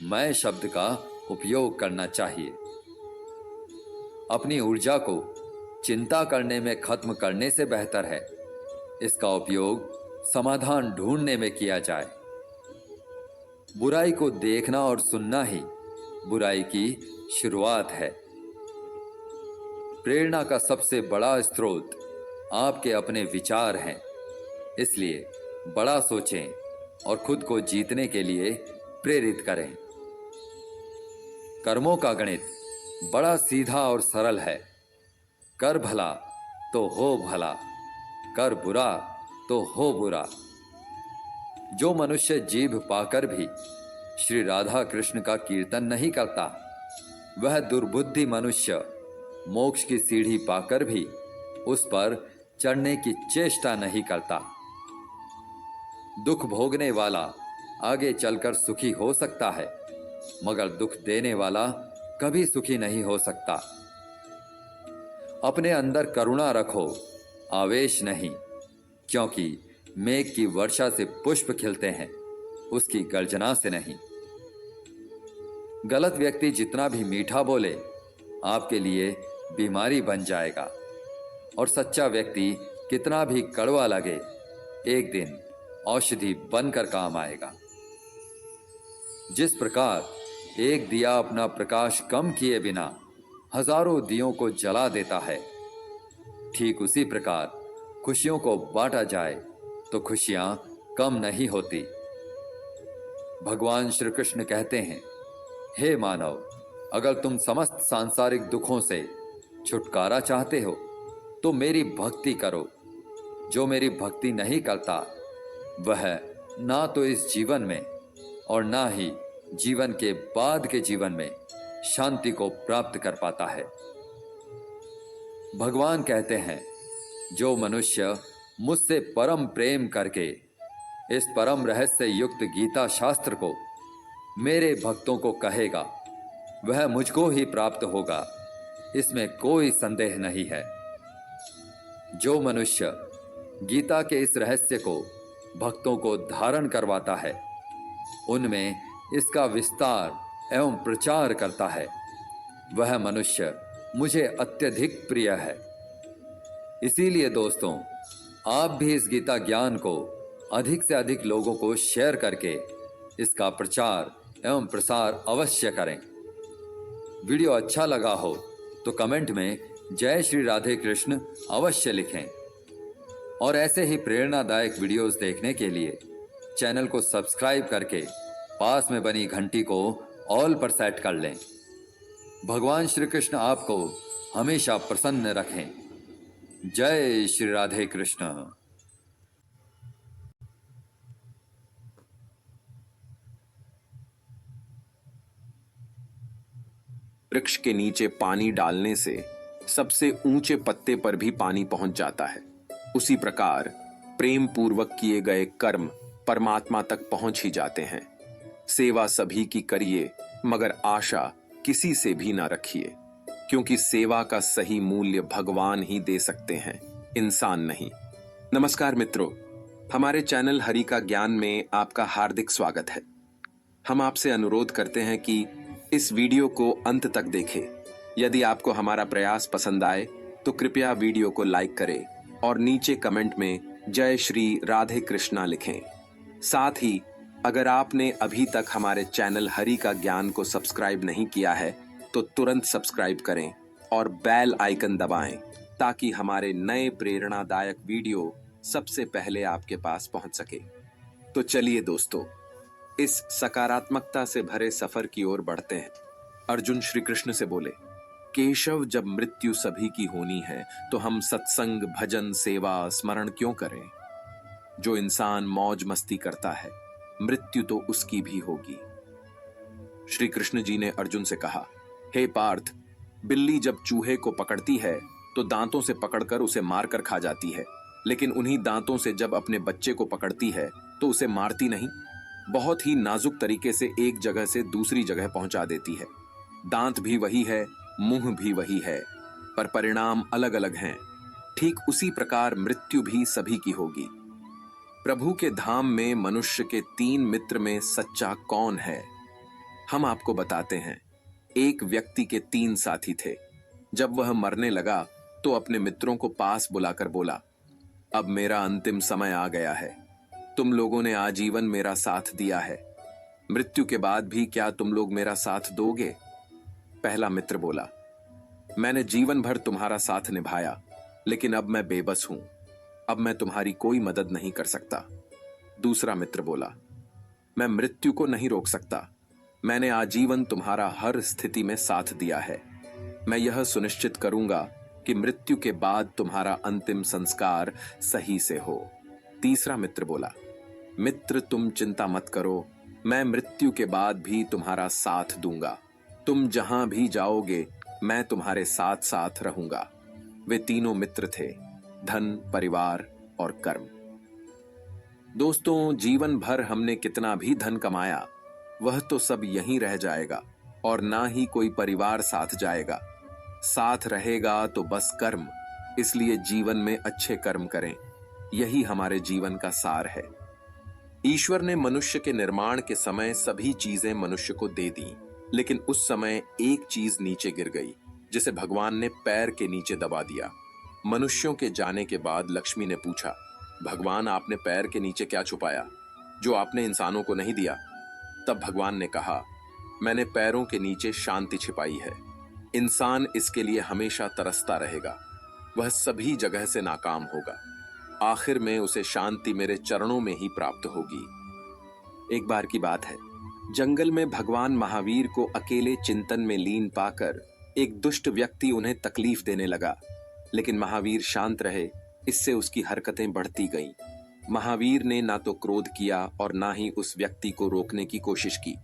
मैं शब्द का उपयोग करना चाहिए। अपनी ऊर्जा को चिंता करने में खत्म करने से बेहतर है इसका उपयोग समाधान ढूंढने में किया जाए। बुराई को देखना और सुनना ही बुराई की शुरुआत है। प्रेरणा का सबसे बड़ा स्रोत आपके अपने विचार हैं, इसलिए बड़ा सोचें और खुद को जीतने के लिए प्रेरित करें। कर्मों का गणित बड़ा सीधा और सरल है। कर भला तो हो भला, कर बुरा तो हो बुरा। जो मनुष्य जीभ पाकर भी श्री राधा कृष्ण का कीर्तन नहीं करता, वह दुर्बुद्धि मनुष्य मोक्ष की सीढ़ी पाकर भी उस पर चढ़ने की चेष्टा नहीं करता। दुख भोगने वाला आगे चलकर सुखी हो सकता है, मगर दुख देने वाला कभी सुखी नहीं हो सकता। अपने अंदर करुणा रखो, आवेश नहीं, क्योंकि मेघ की वर्षा से पुष्प खिलते हैं, उसकी गर्जना से नहीं। गलत व्यक्ति जितना भी मीठा बोले आपके लिए बीमारी बन जाएगा, और सच्चा व्यक्ति कितना भी कड़वा लगे एक दिन औषधि बनकर काम आएगा। जिस प्रकार एक दिया अपना प्रकाश कम किए बिना हजारों दियों को जला देता है, ठीक उसी प्रकार खुशियों को बांटा जाए तो खुशियां कम नहीं होती। भगवान श्री कृष्ण कहते हैं, हे मानव, अगर तुम समस्त सांसारिक दुखों से छुटकारा चाहते हो तो मेरी भक्ति करो। जो मेरी भक्ति नहीं करता वह ना तो इस जीवन में और ना ही जीवन के बाद के जीवन में शांति को प्राप्त कर पाता है। भगवान कहते हैं, जो मनुष्य मुझसे परम प्रेम करके इस परम रहस्य युक्त गीता शास्त्र को मेरे भक्तों को कहेगा, वह मुझको ही प्राप्त होगा, इसमें कोई संदेह नहीं है। जो मनुष्य गीता के इस रहस्य को भक्तों को धारण करवाता है, उनमें इसका विस्तार एवं प्रचार करता है, वह मनुष्य मुझे अत्यधिक प्रिय है। इसीलिए दोस्तों, आप भी इस गीता ज्ञान को अधिक से अधिक लोगों को शेयर करके इसका प्रचार एवं प्रसार अवश्य करें। वीडियो अच्छा लगा हो तो कमेंट में जय श्री राधे कृष्ण अवश्य लिखें, और ऐसे ही प्रेरणादायक वीडियोस देखने के लिए चैनल को सब्सक्राइब करके पास में बनी घंटी को ऑल पर सेट कर लें। भगवान श्री कृष्ण आपको हमेशा प्रसन्न रखें। जय श्री राधे कृष्ण। वृक्ष के नीचे पानी डालने से सबसे ऊंचे पत्ते पर भी पानी पहुंच जाता है। उसी प्रकार प्रेम पूर्वक किए गए कर्म परमात्मा तक पहुंच ही जाते हैं। सेवा सभी की करिए, मगर आशा किसी से भी ना रखिए, क्योंकि सेवा का सही मूल्य भगवान ही दे सकते हैं, इंसान नहीं। नमस्कार मित्रों, हमारे चैनल हरि का ज्ञान में आपका हार्दिक स्वागत है। हम आपसे अनुरोध करते हैं कि इस वीडियो को अंत तक देखें। यदि आपको हमारा प्रयास पसंद आए तो कृपया वीडियो को लाइक करें और नीचे कमेंट में जय श्री राधे कृष्णा लिखें। साथ ही अगर आपने अभी तक हमारे चैनल हरि का ज्ञान को सब्सक्राइब नहीं किया है तो तुरंत सब्सक्राइब करें और बेल आइकन दबाएं, ताकि हमारे नए प्रेरणादायक वीडियो सबसे पहले आपके पास पहुंच सके। तो चलिए दोस्तों, इस सकारात्मकता से भरे सफर की ओर बढ़ते हैं। अर्जुन श्री कृष्ण से बोले, केशव, जब मृत्यु सभी की होनी है तो हम सत्संग, भजन, सेवा, स्मरण क्यों करें? जो इंसान मौज मस्ती करता है, मृत्यु तो उसकी भी होगी। श्री कृष्ण जी ने अर्जुन से कहा, हे पार्थ, बिल्ली जब चूहे को पकड़ती है तो दांतों से पकड़कर उसे मारकर खा जाती है, लेकिन उन्हीं दांतों से जब अपने बच्चे को पकड़ती है तो उसे मारती नहीं, बहुत ही नाजुक तरीके से एक जगह से दूसरी जगह पहुंचा देती है। दांत भी वही है, मुंह भी वही है, पर परिणाम अलग अलग हैं। ठीक उसी प्रकार मृत्यु भी सभी की होगी। प्रभु के धाम में मनुष्य के 3 मित्र में सच्चा कौन है? हम आपको बताते हैं। एक व्यक्ति के 3 साथी थे। जब वह मरने लगा तो अपने मित्रों को पास बुलाकर बोला, अब मेरा अंतिम समय आ गया है। तुम लोगों ने आजीवन मेरा साथ दिया है, मृत्यु के बाद भी क्या तुम लोग मेरा साथ दोगे? पहला मित्र बोला, मैंने जीवन भर तुम्हारा साथ निभाया, लेकिन अब मैं बेबस हूं, अब मैं तुम्हारी कोई मदद नहीं कर सकता। दूसरा मित्र बोला, मैं मृत्यु को नहीं रोक सकता, मैंने आजीवन तुम्हारा हर स्थिति में साथ दिया है, मैं यह सुनिश्चित करूंगा कि मृत्यु के बाद तुम्हारा अंतिम संस्कार सही से हो। तीसरा मित्र बोला, मित्र तुम चिंता मत करो, मैं मृत्यु के बाद भी तुम्हारा साथ दूंगा, तुम जहां भी जाओगे मैं तुम्हारे साथ साथ रहूंगा। वे तीनों मित्र थे, धन, परिवार और कर्म। दोस्तों, जीवन भर हमने कितना भी धन कमाया, वह तो सब यहीं रह जाएगा और ना ही कोई परिवार साथ जाएगा। साथ रहेगा तो बस कर्म। इसलिए जीवन में अच्छे कर्म करें, यही हमारे जीवन का सार है। ईश्वर ने मनुष्य के निर्माण के समय सभी चीजें मनुष्य को दे दी, लेकिन उस समय एक चीज नीचे गिर गई, जिसे भगवान ने पैर के नीचे दबा दिया। मनुष्यों के जाने के बाद लक्ष्मी ने पूछा, भगवान आपने पैर के नीचे क्या छुपाया जो आपने इंसानों को नहीं दिया? तब भगवान ने कहा, मैंने पैरों के नीचे शांति छिपाई है। इंसान इसके लिए हमेशा तरसता रहेगा, वह सभी जगह से नाकाम होगा, आखिर में उसे शांति मेरे चरणों में ही प्राप्त होगी। एक बार की बात है, जंगल में भगवान महावीर को अकेले चिंतन में लीन पाकर एक दुष्ट व्यक्ति उन्हें तकलीफ देने लगा, लेकिन महावीर शांत रहे, इससे उसकी हरकतें बढ़ती गईं। महावीर ने ना तो क्रोध किया और ना ही उस व्यक्ति को रोकने की कोशिश की।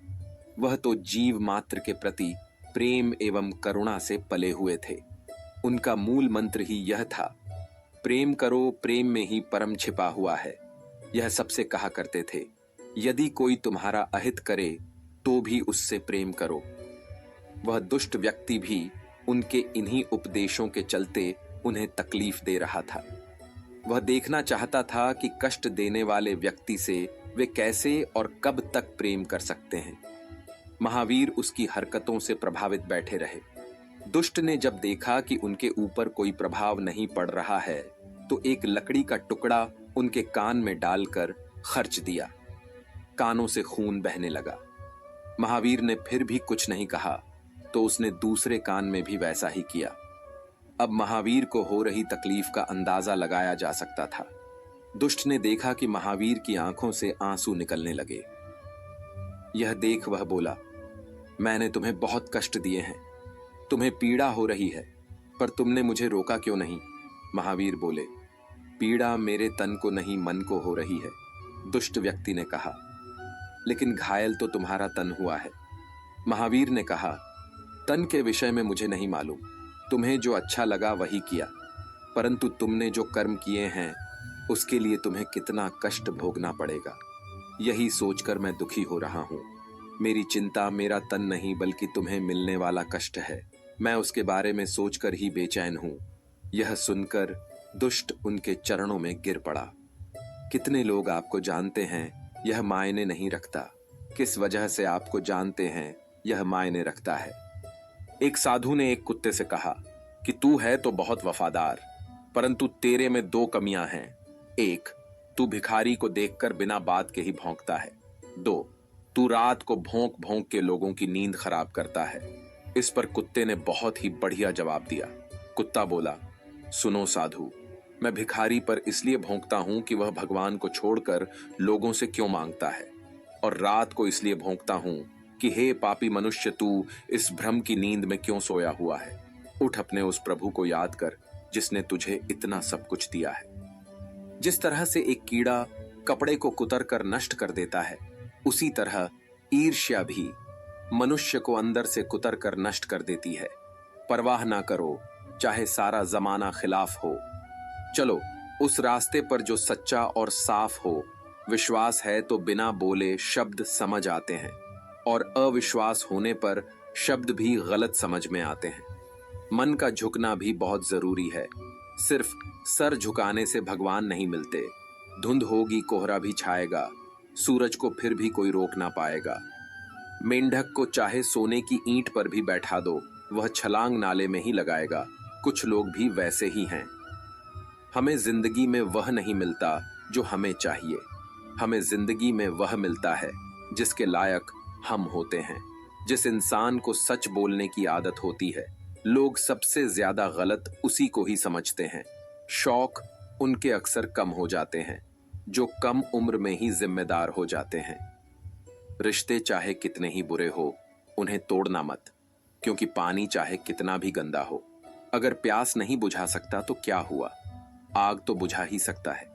वह तो जीव मात्र के प्रति प्रेम एवं करुणा से पले हुए थे। उनका मूल मंत्र ही यह था, प्रेम करो, प्रेम में ही परम छिपा हुआ है। यह सबसे कहा करते थे, यदि कोई तुम्हारा अहित करे तो भी उससे प्रेम करो। वह दुष्ट व्यक्ति भी उनके इन्हीं उपदेशों के चलते उन्हें तकलीफ दे रहा था। वह देखना चाहता था कि कष्ट देने वाले व्यक्ति से वे कैसे और कब तक प्रेम कर सकते हैं। महावीर उसकी हरकतों से प्रभावित बैठे रहे। दुष्ट ने जब देखा कि उनके ऊपर कोई प्रभाव नहीं पड़ रहा है, तो एक लकड़ी का टुकड़ा उनके कान में डालकर खर्च दिया। कानों से खून बहने लगा। महावीर ने फिर भी कुछ नहीं कहा, तो उसने दूसरे कान में भी वैसा ही किया। अब महावीर को हो रही तकलीफ का अंदाजा लगाया जा सकता था। दुष्ट ने देखा कि महावीर की आंखों से आंसू निकलने लगे। यह देख वह बोला, मैंने तुम्हें बहुत कष्ट दिए हैं, तुम्हें पीड़ा हो रही है, पर तुमने मुझे रोका क्यों नहीं? महावीर बोले, पीड़ा मेरे तन को नहीं मन को हो रही है। दुष्ट व्यक्ति ने कहा, लेकिन घायल तो तुम्हारा तन हुआ है। महावीर ने कहा, तन के विषय में मुझे नहीं मालूम, तुम्हें जो अच्छा लगा वही किया, परंतु तुमने जो कर्म किए हैं उसके लिए तुम्हें कितना कष्ट भोगना पड़ेगा, यही सोचकर मैं दुखी हो रहा हूं। मेरी चिंता मेरा तन नहीं बल्कि तुम्हें मिलने वाला कष्ट है, मैं उसके बारे में सोचकर ही बेचैन हूं। यह सुनकर दुष्ट उनके चरणों में गिर पड़ा। कितने लोग आपको जानते हैं यह मायने नहीं रखता, किस वजह से आपको जानते हैं यह मायने रखता है। एक साधु ने एक कुत्ते से कहा कि तू है तो बहुत वफादार, परंतु तेरे में 2 कमियां हैं। 1, तू भिखारी को देखकर बिना बात के ही भौंकता है। 2, तू रात को भौंक भौंक के लोगों की नींद खराब करता है। इस पर कुत्ते ने बहुत ही बढ़िया जवाब दिया। कुत्ता बोला, सुनो साधु, मैं भिखारी पर इसलिए भौंकता हूं कि वह भगवान को छोड़कर लोगों से क्यों मांगता है, और रात को इसलिए भौंकता हूं कि हे पापी मनुष्य, तू इस भ्रम की नींद में क्यों सोया हुआ है। उठ अपने उस प्रभु को याद कर जिसने तुझे इतना सब कुछ दिया है। जिस तरह से एक कीड़ा कपड़े को कुतर कर नष्ट कर देता है, उसी तरह ईर्ष्या भी मनुष्य को अंदर से कुतर कर नष्ट कर देती है। परवाह ना करो, चाहे सारा जमाना खिलाफ हो। चलो उस रास्ते पर जो सच्चा और साफ हो। विश्वास है तो बिना बोले शब्द समझ आते हैं, और अविश्वास होने पर शब्द भी गलत समझ में आते हैं। मन का झुकना भी बहुत जरूरी है। सिर्फ सर झुकाने से भगवान नहीं मिलते। धुंध होगी, कोहरा भी छाएगा, सूरज को फिर भी कोई रोक ना पाएगा। मेंढक को चाहे सोने की ईंट पर भी बैठा दो, वह छलांग नाले में ही लगाएगा। कुछ लोग भी वैसे ही हैं। हमें जिंदगी में वह नहीं मिलता जो हमें चाहिए। हमें जिंदगी में वह मिलता है जिसके लायक हम होते हैं। जिस इंसान को सच बोलने की आदत होती है, लोग सबसे ज्यादा गलत उसी को ही समझते हैं। शौक उनके अक्सर कम हो जाते हैं जो कम उम्र में ही जिम्मेदार हो जाते हैं। रिश्ते चाहे कितने ही बुरे हो, उन्हें तोड़ना मत, क्योंकि पानी चाहे कितना भी गंदा हो, अगर प्यास नहीं बुझा सकता तो क्या हुआ, आग तो बुझा ही सकता है।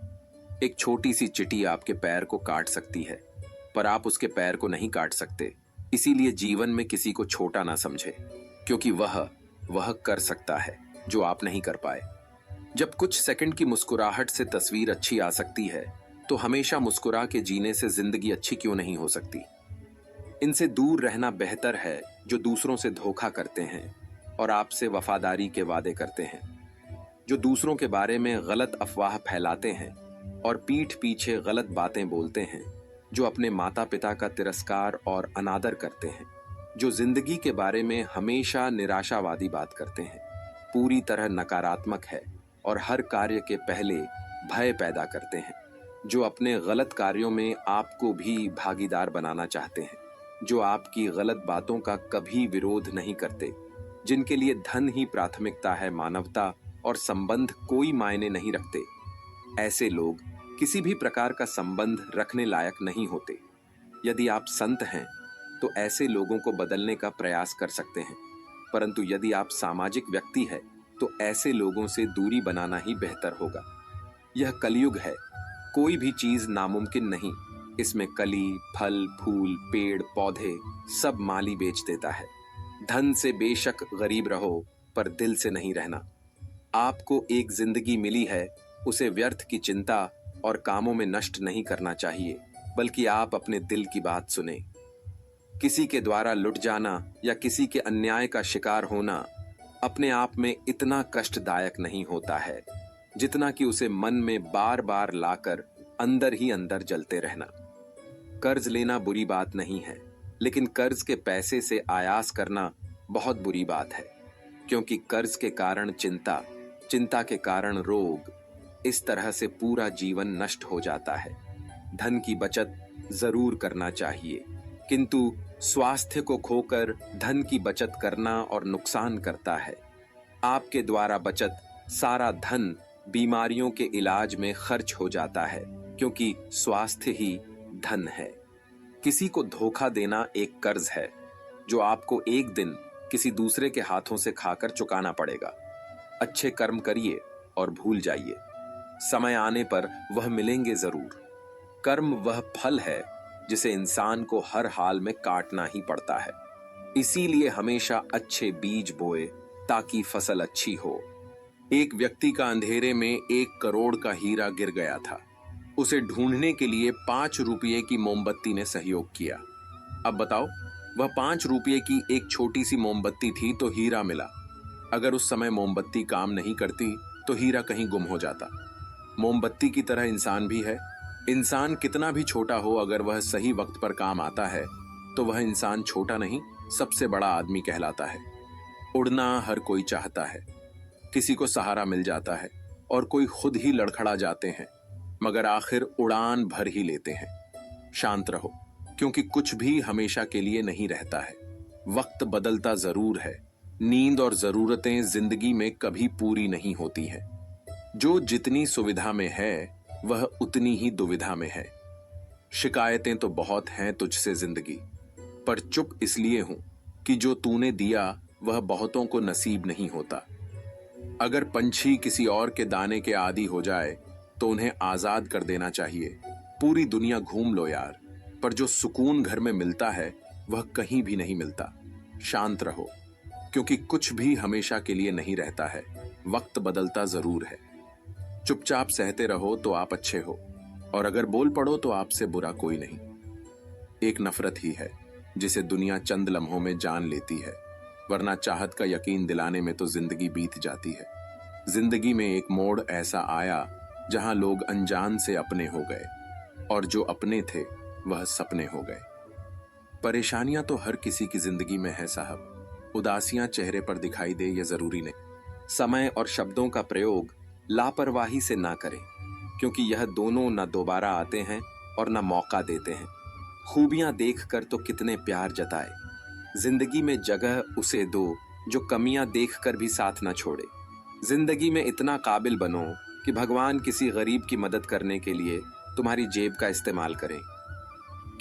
एक छोटी सी चींटी आपके पैर को काट सकती है, पर आप उसके पैर को नहीं काट सकते। इसीलिए जीवन में किसी को छोटा ना समझे, क्योंकि वह कर सकता है जो आप नहीं कर पाए। जब कुछ सेकंड की मुस्कुराहट से तस्वीर अच्छी आ सकती है, तो हमेशा मुस्कुरा के जीने से जिंदगी अच्छी क्यों नहीं हो सकती। इनसे दूर रहना बेहतर है जो दूसरों से धोखा करते हैं और आपसे वफादारी के वादे करते हैं, जो दूसरों के बारे में गलत अफवाह फैलाते हैं और पीठ पीछे गलत बातें बोलते हैं, जो अपने माता पिता का तिरस्कार और अनादर करते हैं, जो जिंदगी के बारे में हमेशा निराशावादी बात करते हैं, पूरी तरह नकारात्मक है और हर कार्य के पहले भय पैदा करते हैं, जो अपने गलत कार्यों में आपको भी भागीदार बनाना चाहते हैं, जो आपकी गलत बातों का कभी विरोध नहीं करते, जिनके लिए धन ही प्राथमिकता है, मानवता और संबंध कोई मायने नहीं रखते। ऐसे लोग किसी भी प्रकार का संबंध रखने लायक नहीं होते। यदि आप संत हैं तो ऐसे लोगों को बदलने का प्रयास कर सकते हैं, परंतु यदि आप सामाजिक व्यक्ति हैं तो ऐसे लोगों से दूरी बनाना ही बेहतर होगा। यह कलयुग है, कोई भी चीज नामुमकिन नहीं। इसमें कली, फल, फूल, पेड़, पौधे सब माली बेच देता है। धन से बेशक गरीब रहो, पर दिल से नहीं रहना। आपको एक जिंदगी मिली है, उसे व्यर्थ की चिंता और कामों में नष्ट नहीं करना चाहिए, बल्कि आप अपने दिल की बात सुने। किसी के द्वारा लुट जाना या किसी के अन्याय का शिकार होना अपने आप में इतना कष्टदायक नहीं होता है, जितना कि उसे मन में बार बार लाकर अंदर ही अंदर जलते रहना। कर्ज लेना बुरी बात नहीं है, लेकिन कर्ज के पैसे से आयास करना बहुत बुरी बात है, क्योंकि कर्ज के कारण चिंता, चिंता के कारण रोग, इस तरह से पूरा जीवन नष्ट हो जाता है। धन की बचत जरूर करना चाहिए, किंतु स्वास्थ्य को खोकर धन की बचत करना और नुकसान करता है। आपके द्वारा बचत सारा धन बीमारियों के इलाज में खर्च हो जाता है, क्योंकि स्वास्थ्य ही धन है। किसी को धोखा देना एक कर्ज है, जो आपको एक दिन किसी दूसरे के हाथों से खाकर चुकाना पड़ेगा। अच्छे कर्म करिए और भूल जाइए, समय आने पर वह मिलेंगे जरूर। कर्म वह फल है जिसे इंसान को हर हाल में काटना ही पड़ता है। इसीलिए हमेशा अच्छे बीज बोए ताकि फसल अच्छी हो। एक व्यक्ति का अंधेरे में 1 करोड़ का हीरा गिर गया था। उसे ढूंढने के लिए 5 रुपये की मोमबत्ती ने सहयोग किया। अब बताओ, वह 5 रुपये की एक छोटी सी मोमबत्ती थी तो हीरा मिला। अगर उस समय मोमबत्ती काम नहीं करती तो हीरा कहीं गुम हो जाता। मोमबत्ती की तरह इंसान भी है। इंसान कितना भी छोटा हो, अगर वह सही वक्त पर काम आता है तो वह इंसान छोटा नहीं, सबसे बड़ा आदमी कहलाता है। उड़ना हर कोई चाहता है, किसी को सहारा मिल जाता है और कोई खुद ही लड़खड़ा जाते हैं, मगर आखिर उड़ान भर ही लेते हैं। शांत रहो, क्योंकि कुछ भी हमेशा के लिए नहीं रहता है। वक्त बदलता जरूर है। नींद और जरूरतें जिंदगी में कभी पूरी नहीं होती हैं। जो जितनी सुविधा में है वह उतनी ही दुविधा में है। शिकायतें तो बहुत हैं तुझसे जिंदगी, पर चुप इसलिए हूं कि जो तूने दिया वह बहुतों को नसीब नहीं होता। अगर पंछी किसी और के दाने के आदी हो जाए तो उन्हें आजाद कर देना चाहिए। पूरी दुनिया घूम लो यार, पर जो सुकून घर में मिलता है वह कहीं भी नहीं मिलता। शांत रहो, क्योंकि कुछ भी हमेशा के लिए नहीं रहता है, वक्त बदलता जरूर है। चुपचाप सहते रहो तो आप अच्छे हो, और अगर बोल पड़ो तो आपसे बुरा कोई नहीं। एक नफरत ही है जिसे दुनिया चंद लम्हों में जान लेती है, वरना चाहत का यकीन दिलाने में तो जिंदगी बीत जाती है। जिंदगी में एक मोड़ ऐसा आया जहां लोग अनजान से अपने हो गए, और जो अपने थे वह सपने हो गए। परेशानियां तो हर किसी की जिंदगी में है साहब, उदासियां चेहरे पर दिखाई दे ये जरूरी नहीं। समय और शब्दों का प्रयोग लापरवाही से ना करें, क्योंकि यह दोनों न दोबारा आते हैं और न मौका देते हैं। खूबियां देखकर तो कितने प्यार जताए, जिंदगी में जगह उसे दो जो कमियां देखकर भी साथ न छोड़े। जिंदगी में इतना काबिल बनो कि भगवान किसी गरीब की मदद करने के लिए तुम्हारी जेब का इस्तेमाल करें।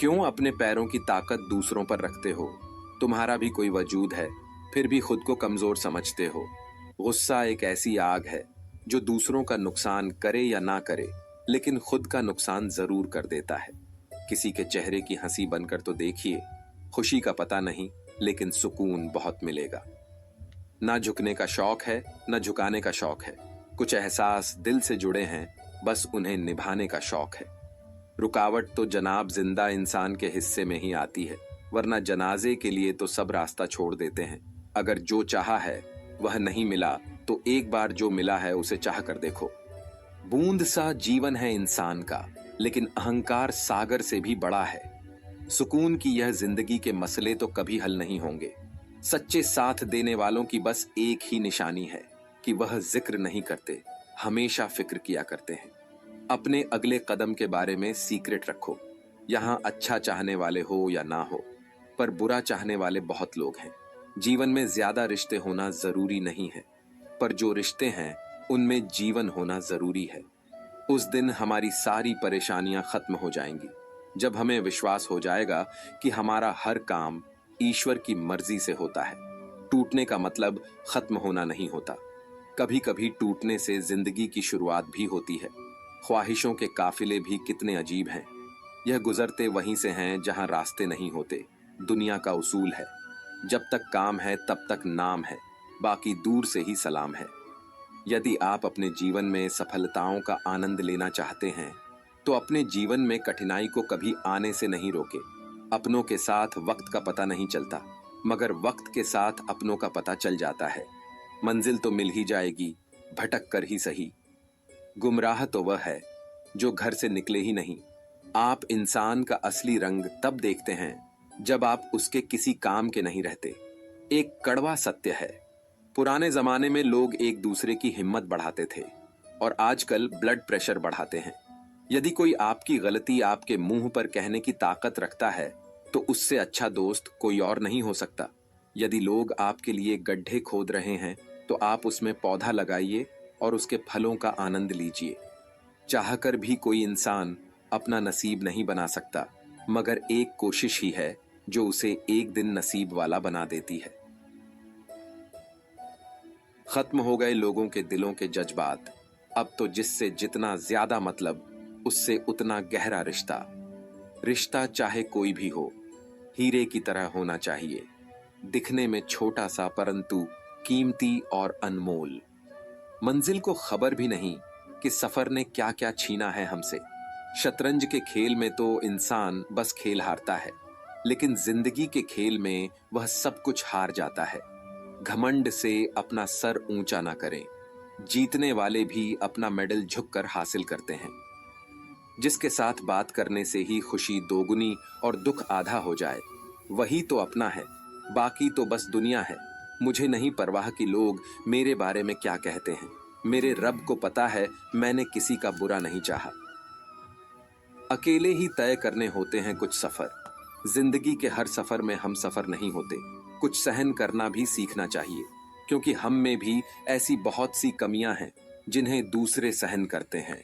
क्यों अपने पैरों की ताकत दूसरों पर रखते हो? तुम्हारा भी कोई वजूद है, फिर भी खुद को कमजोर समझते हो। गुस्सा एक ऐसी आग है जो दूसरों का नुकसान करे या ना करे, लेकिन खुद का नुकसान जरूर कर देता है। किसी के चेहरे की हंसी बनकर तो देखिए, खुशी का पता नहीं लेकिन सुकून बहुत मिलेगा। ना झुकने का शौक है, ना झुकाने का शौक है। कुछ एहसास दिल से जुड़े हैं, बस उन्हें निभाने का शौक है। रुकावट तो जनाब जिंदा इंसान के हिस्से में ही आती है, वरना जनाजे के लिए तो सब रास्ता छोड़ देते हैं। अगर जो चाहा है वह नहीं मिला तो एक बार जो मिला है उसे चाह कर देखो। बूंद सा जीवन है इंसान का, लेकिन अहंकार सागर से भी बड़ा है। सुकून की यह जिंदगी के मसले तो कभी हल नहीं होंगे। सच्चे साथ देने वालों की बस एक ही निशानी है कि वह जिक्र नहीं करते, हमेशा फिक्र किया करते हैं। अपने अगले कदम के बारे में सीक्रेट रखो। यहाँ अच्छा चाहने वाले हो या ना हो, पर बुरा चाहने वाले बहुत लोग हैं। जीवन में ज्यादा रिश्ते होना जरूरी नहीं है, पर जो रिश्ते हैं उनमें जीवन होना जरूरी है। उस दिन हमारी सारी परेशानियां खत्म हो जाएंगी, जब हमें विश्वास हो जाएगा कि हमारा हर काम ईश्वर की मर्जी से होता है। टूटने का मतलब खत्म होना नहीं होता। कभी कभी टूटने से जिंदगी की शुरुआत भी होती है। ख्वाहिशों के काफिले भी कितने अजीब हैं। यह गुजरते वहीं से हैं जहां रास्ते नहीं होते। दुनिया का उसूल है, जब तक काम है तब तक नाम है, बाकी दूर से ही सलाम है। यदि आप अपने जीवन में सफलताओं का आनंद लेना चाहते हैं तो अपने जीवन में कठिनाई को कभी आने से नहीं रोके। अपनों के साथ वक्त का पता नहीं चलता, मगर वक्त के साथ अपनों का पता चल जाता है। मंजिल तो मिल ही जाएगी, भटक कर ही सही। गुमराह तो वह है जो घर से निकले ही नहीं। आप इंसान का असली रंग तब देखते हैं जब आप उसके किसी काम के नहीं रहते। एक कड़वा सत्य है, पुराने जमाने में लोग एक दूसरे की हिम्मत बढ़ाते थे और आजकल ब्लड प्रेशर बढ़ाते हैं। यदि कोई आपकी गलती आपके मुंह पर कहने की ताकत रखता है तो उससे अच्छा दोस्त कोई और नहीं हो सकता। यदि लोग आपके लिए गड्ढे खोद रहे हैं तो आप उसमें पौधा लगाइए और उसके फलों का आनंद लीजिए। चाहकर भी कोई इंसान अपना नसीब नहीं बना सकता, मगर एक कोशिश ही है जो उसे एक दिन नसीब वाला बना देती है। खत्म हो गए लोगों के दिलों के जज्बात। अब तो जिससे जितना ज्यादा मतलब, उससे उतना गहरा रिश्ता। रिश्ता चाहे कोई भी हो, हीरे की तरह होना चाहिए, दिखने में छोटा सा परंतु कीमती और अनमोल। मंजिल को खबर भी नहीं कि सफर ने क्या क्या छीना है हमसे। शतरंज के खेल में तो इंसान बस खेल हारता है, लेकिन जिंदगी के खेल में वह सब कुछ हार जाता है। घमंड से अपना सर ऊंचा ना करें। जीतने वाले भी अपना मेडल झुककर हासिल करते हैं। जिसके साथ बात करने से ही खुशी दोगुनी और दुख आधा हो जाए, वही तो अपना है। बाकी तो बस दुनिया है। मुझे नहीं परवाह कि लोग मेरे बारे में क्या कहते हैं। मेरे रब को पता है मैंने किसी का बुरा नहीं चाहा। अकेले ही तय करने होते हैं कुछ सफर। जिंदगी के हर सफर में हम सफर नहीं होते। कुछ सहन करना भी सीखना चाहिए, क्योंकि हम में भी ऐसी बहुत सी कमियां हैं जिन्हें दूसरे सहन करते हैं।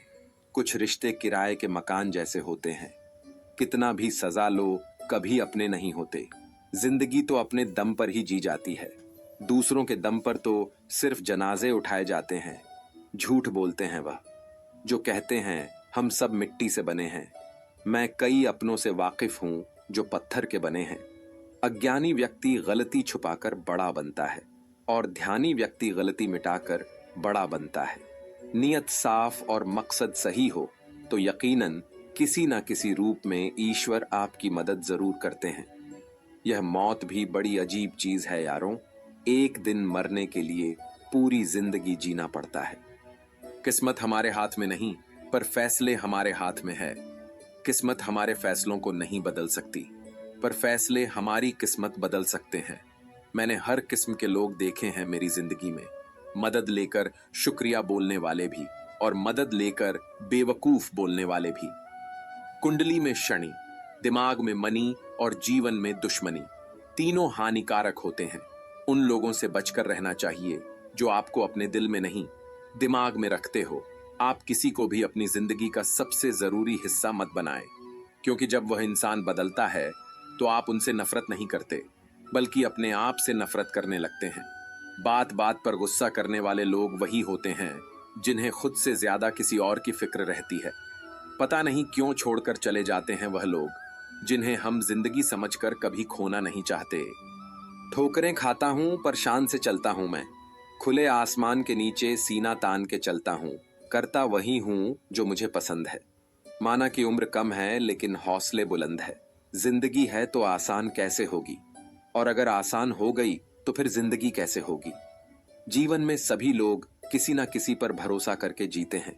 कुछ रिश्ते किराए के मकान जैसे होते हैं, कितना भी सजा लो कभी अपने नहीं होते। जिंदगी तो अपने दम पर ही जी जाती है। दूसरों के दम पर तो सिर्फ जनाजे उठाए जाते हैं। झूठ बोलते हैं वह जो कहते हैं हम सब मिट्टी से बने हैं। मैं कई अपनों से वाकिफ हूं जो पत्थर के बने हैं। अज्ञानी व्यक्ति गलती छुपाकर बड़ा बनता है और ध्यानी व्यक्ति गलती मिटाकर बड़ा बनता है। नियत साफ और मकसद सही हो तो यकीनन किसी न किसी रूप में ईश्वर आपकी मदद जरूर करते हैं। यह मौत भी बड़ी अजीब चीज है यारों। एक दिन मरने के लिए पूरी जिंदगी जीना पड़ता है। किस्मत हमारे हाथ में नहीं, पर फैसले हमारे हाथ में है। किस्मत हमारे फैसलों को नहीं बदल सकती, पर फैसले हमारी किस्मत बदल सकते हैं। मैंने हर किस्म के लोग देखे हैं मेरी जिंदगी में, मदद लेकर शुक्रिया बोलने वाले भी और मदद लेकर बेवकूफ बोलने वाले भी। कुंडली में शनि, दिमाग में मनी और जीवन में दुश्मनी, तीनों हानिकारक होते हैं। उन लोगों से बचकर रहना चाहिए जो आपको अपने दिल में नहीं, दिमाग में रखते हो। आप किसी को भी अपनी जिंदगी का सबसे जरूरी हिस्सा मत बनाएं, क्योंकि जब वह इंसान बदलता है तो आप उनसे नफरत नहीं करते, बल्कि अपने आप से नफरत करने लगते हैं। बात बात पर गुस्सा करने वाले लोग वही होते हैं जिन्हें खुद से ज्यादा किसी और की फिक्र रहती है। पता नहीं क्यों छोड़कर चले जाते हैं वह लोग जिन्हें हम जिंदगी समझकर कभी खोना नहीं चाहते। ठोकरें खाता हूं पर शान से चलता हूं मैं, खुले आसमान के नीचे सीना तान के चलता हूं, करता वही हूं जो मुझे पसंद है। माना कि उम्र कम है लेकिन हौसले बुलंद है। जिंदगी है तो आसान कैसे होगी, और अगर आसान हो गई तो फिर जिंदगी कैसे होगी। जीवन में सभी लोग किसी ना किसी पर भरोसा करके जीते हैं।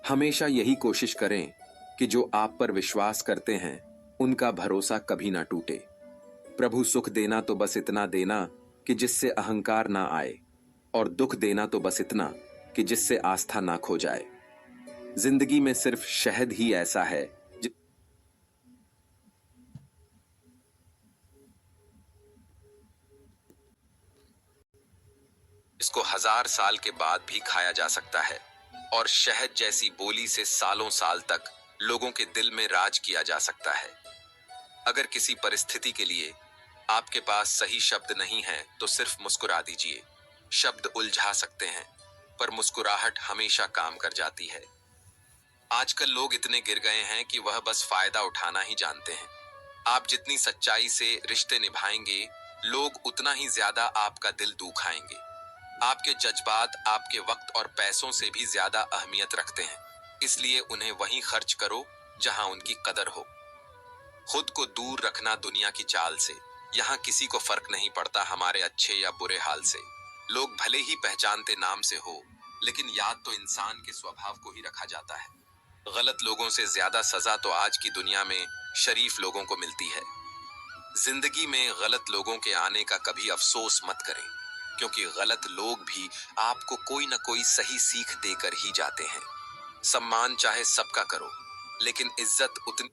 हमेशा यही कोशिश करें कि जो आप पर विश्वास करते हैं उनका भरोसा कभी ना टूटे। प्रभु सुख देना तो बस इतना देना कि जिससे अहंकार ना आए, और दुख देना तो बस इतना कि जिससे आस्था ना खो जाए। जिंदगी में सिर्फ शहद ही ऐसा है इसको 1000 साल के बाद भी खाया जा सकता है, और शहद जैसी बोली से सालों साल तक लोगों के दिल में राज किया जा सकता है। अगर किसी परिस्थिति के लिए आपके पास सही शब्द नहीं है तो सिर्फ मुस्कुरा दीजिए। शब्द उलझा सकते हैं, पर मुस्कुराहट हमेशा काम कर जाती है। आजकल लोग इतने गिर गए हैं कि वह बस फायदा उठाना ही जानते हैं। आप जितनी सच्चाई से रिश्ते निभाएंगे, लोग उतना ही ज्यादा आपका दिल दुखाएंगे। आपके जज्बात आपके वक्त और पैसों से भी ज्यादा अहमियत रखते हैं, इसलिए उन्हें वहीं खर्च करो जहां उनकी कदर हो। खुद को दूर रखना दुनिया की चाल से। यहाँ किसी को फर्क नहीं पड़ता हमारे अच्छे या बुरे हाल से। लोग भले ही पहचानते नाम से हो, लेकिन याद तो इंसान के स्वभाव को ही रखा जाता है। गलत लोगों से ज्यादा सजा तो आज की दुनिया में शरीफ लोगों को मिलती है। जिंदगी में गलत लोगों के आने का कभी अफसोस मत करें, क्योंकि गलत लोग भी आपको कोई न कोई सही सीख देकर ही जाते हैं। सम्मान चाहे सबका करो, लेकिन इज्जत उतनी